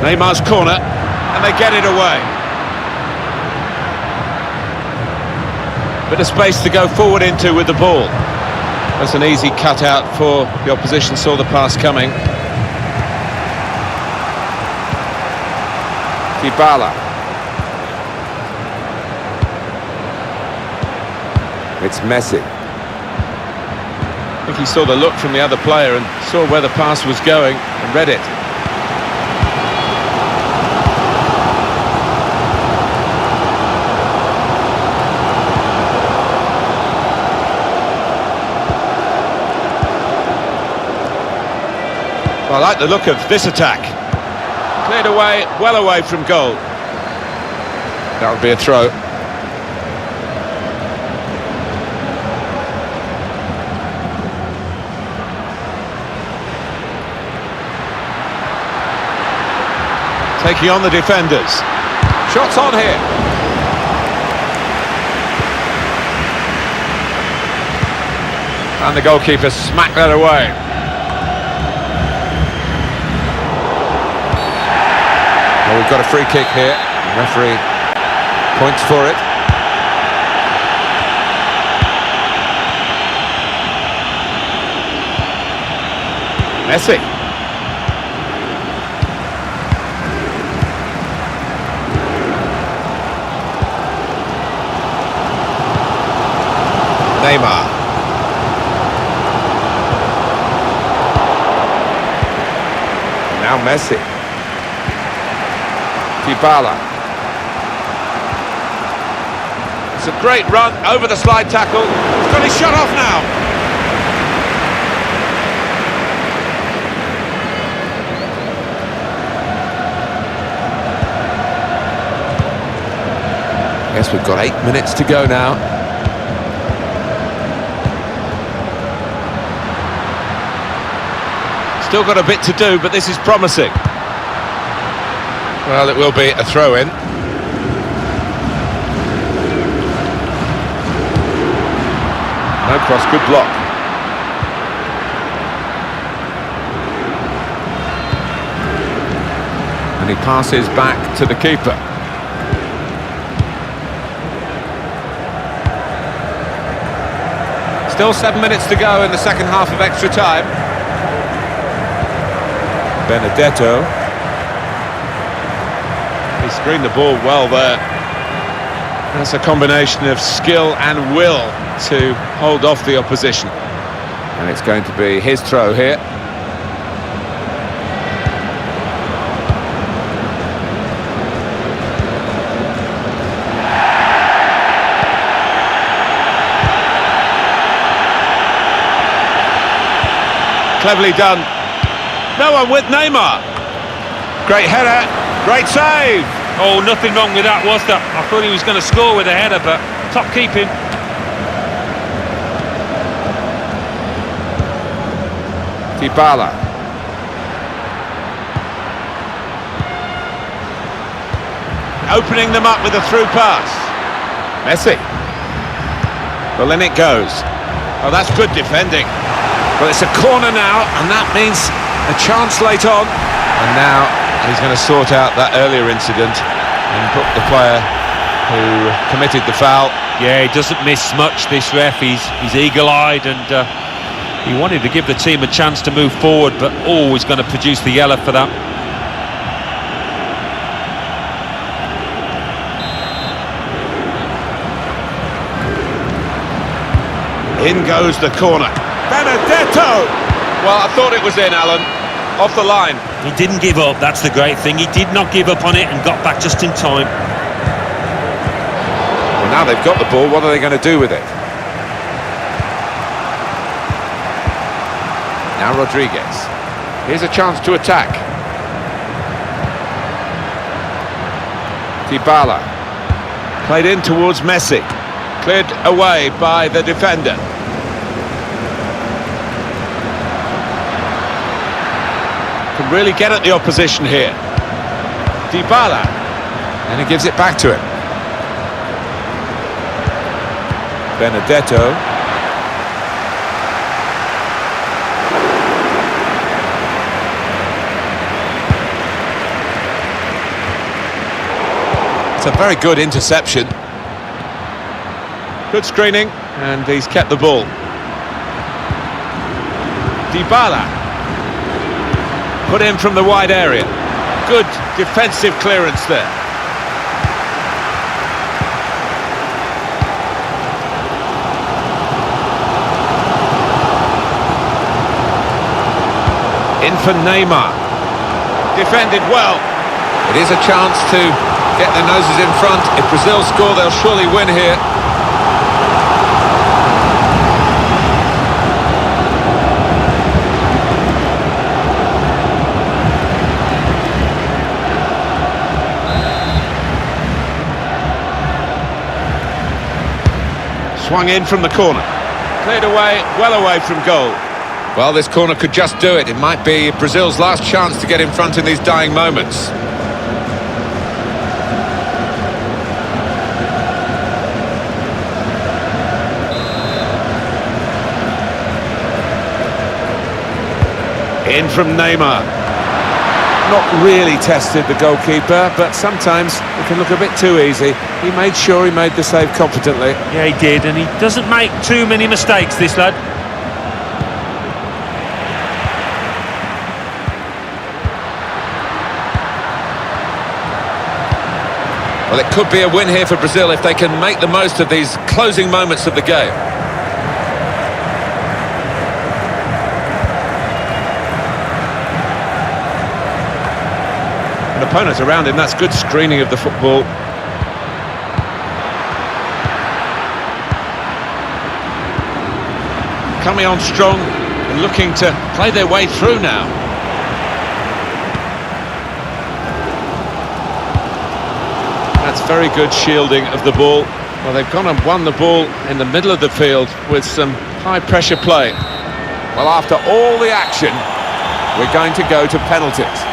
Neymar's corner, and they get it away. Bit of space to go forward into with the ball. That's an easy cutout for the opposition, saw the pass coming. Dybala. It's Messi. I think he saw the look from the other player and saw where the pass was going and read it. I like the look of this attack. Cleared away, well away from goal. That would be a throw. Taking on the defenders. Shots on here. And the goalkeeper smacked that away. Well, we've got a free kick here. The referee points for it. Messi. Neymar. Now Messi. Dybala. It's a great run over the slide tackle. He's got his shot off now. Yes, we've got 8 minutes to go now. Still got a bit to do, but this is promising. Well, it will be a throw-in. No cross, good block. And he passes back to the keeper. Still 7 minutes to go in the second half of extra time. Benedetto. He screened the ball well there. That's a combination of skill and will to hold off the opposition. And it's going to be his throw here. Cleverly done. No one with Neymar. Great header, great save. Oh, nothing wrong with that, was there? I thought he was going to score with a header, but top keeping. Dybala. Opening them up with a through pass. Messi. Well, in it goes. Oh, that's good defending. Well, it's a corner now, and that means a chance late on. And now he's going to sort out that earlier incident and book the player who committed the foul. Yeah, he doesn't miss much, this ref. He's eagle-eyed, and he wanted to give the team a chance to move forward, but always going to produce the yellow for that. In goes the corner. Benedetto! Well, I thought it was in, Alan. Off the line. He didn't give up, that's the great thing. He did not give up on it and got back just in time. Well, now they've got the ball, what are they going to do with it? Now Rodriguez. Here's a chance to attack. Dybala. Played in towards Messi. Cleared away by the defender. Can really get at the opposition here. Dybala. And he gives it back to him. Benedetto. It's a very good interception. Good screening, and he's kept the ball. Dybala. Put in from the wide area. Good defensive clearance there. In for Neymar. Defended well. It is a chance to get their noses in front. If Brazil score, they'll surely win here. Swung in from the corner. Cleared away, well away from goal. Well, this corner could just do it. It might be Brazil's last chance to get in front in these dying moments. In from Neymar. Not really tested the goalkeeper, but sometimes it can look a bit too easy. He made sure he made the save competently. Yeah, he did, and he doesn't make too many mistakes, this lad. Well, it could be a win here for Brazil if they can make the most of these closing moments of the game. An opponent around him, that's good screening of the football. Coming on strong and looking to play their way through now. That's very good shielding of the ball. Well, they've gone and won the ball in the middle of the field with some high-pressure play. Well, after all the action, we're going to go to penalties.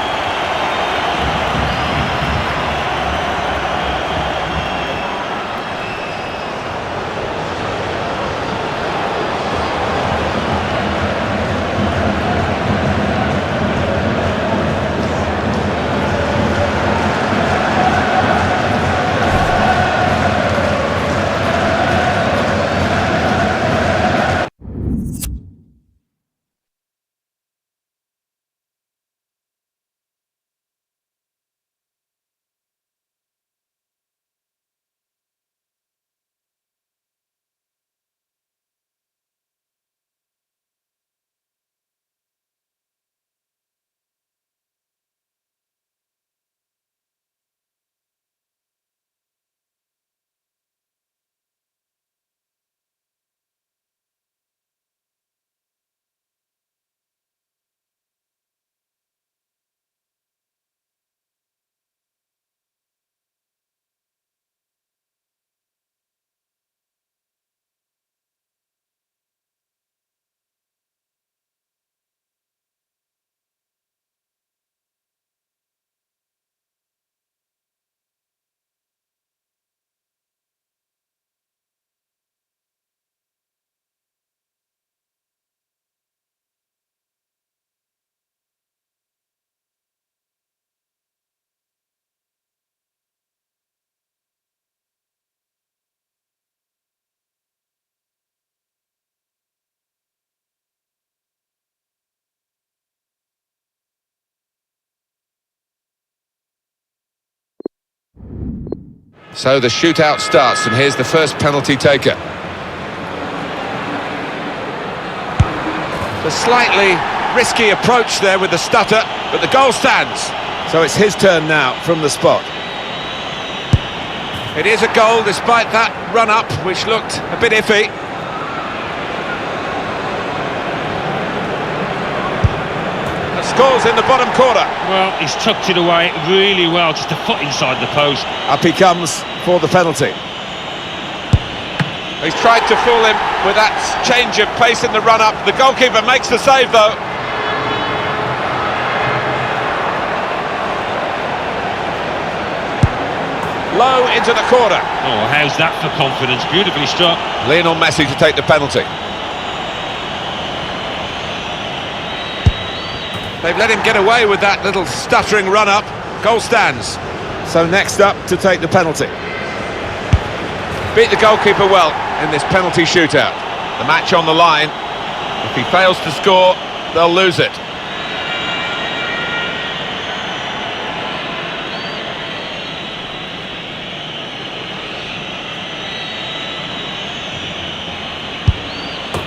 So the shootout starts, and here's the first penalty taker. A slightly risky approach there with the stutter, but the goal stands. So it's his turn now from the spot. It is a goal despite that run-up, which looked a bit iffy. And scores in the bottom corner. Well, he's tucked it away really well, just a foot inside the post. Up he comes for the penalty. He's tried to fool him with that change of pace in the run-up. The goalkeeper makes the save, though. Low into the corner. Oh, how's that for confidence? Beautifully struck. Lionel Messi to take the penalty. They've let him get away with that little stuttering run-up. Goal stands. So next up to take the penalty. Beat the goalkeeper well in this penalty shootout. The match on the line. If he fails to score, they'll lose it.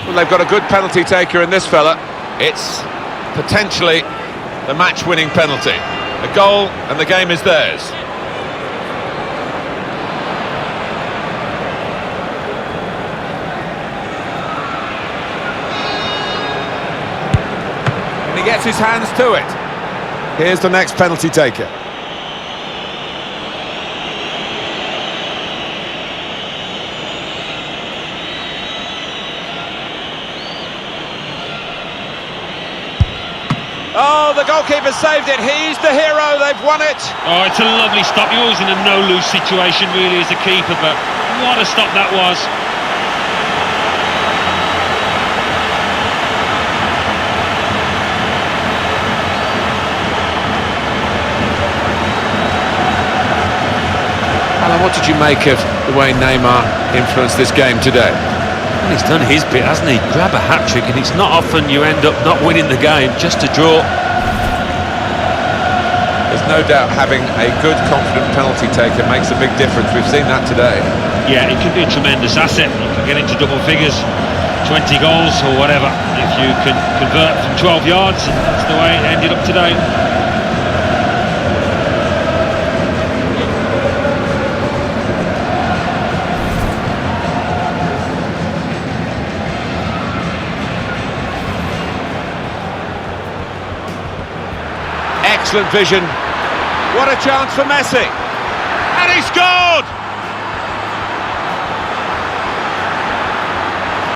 Well, they've got a good penalty taker in this fella. It's potentially the match-winning penalty. A goal and the game is theirs. And he gets his hands to it. Here's the next penalty taker. Oh, the goalkeeper saved it. He's the hero. They've won it. Oh, it's a lovely stop. You're always in a no-lose situation, really, as a keeper, but what a stop that was. Alan, what did you make of the way Neymar influenced this game today? Well, he's done his bit, hasn't he? Grab a hat-trick, and it's not often you end up not winning the game, just a draw. There's no doubt having a good, confident penalty taker makes a big difference. We've seen that today. Yeah, it can be a tremendous asset. You can get into double figures, 20 goals or whatever, if you can convert from 12 yards, and that's the way it ended up today. Excellent vision. What a chance for Messi. And he scored!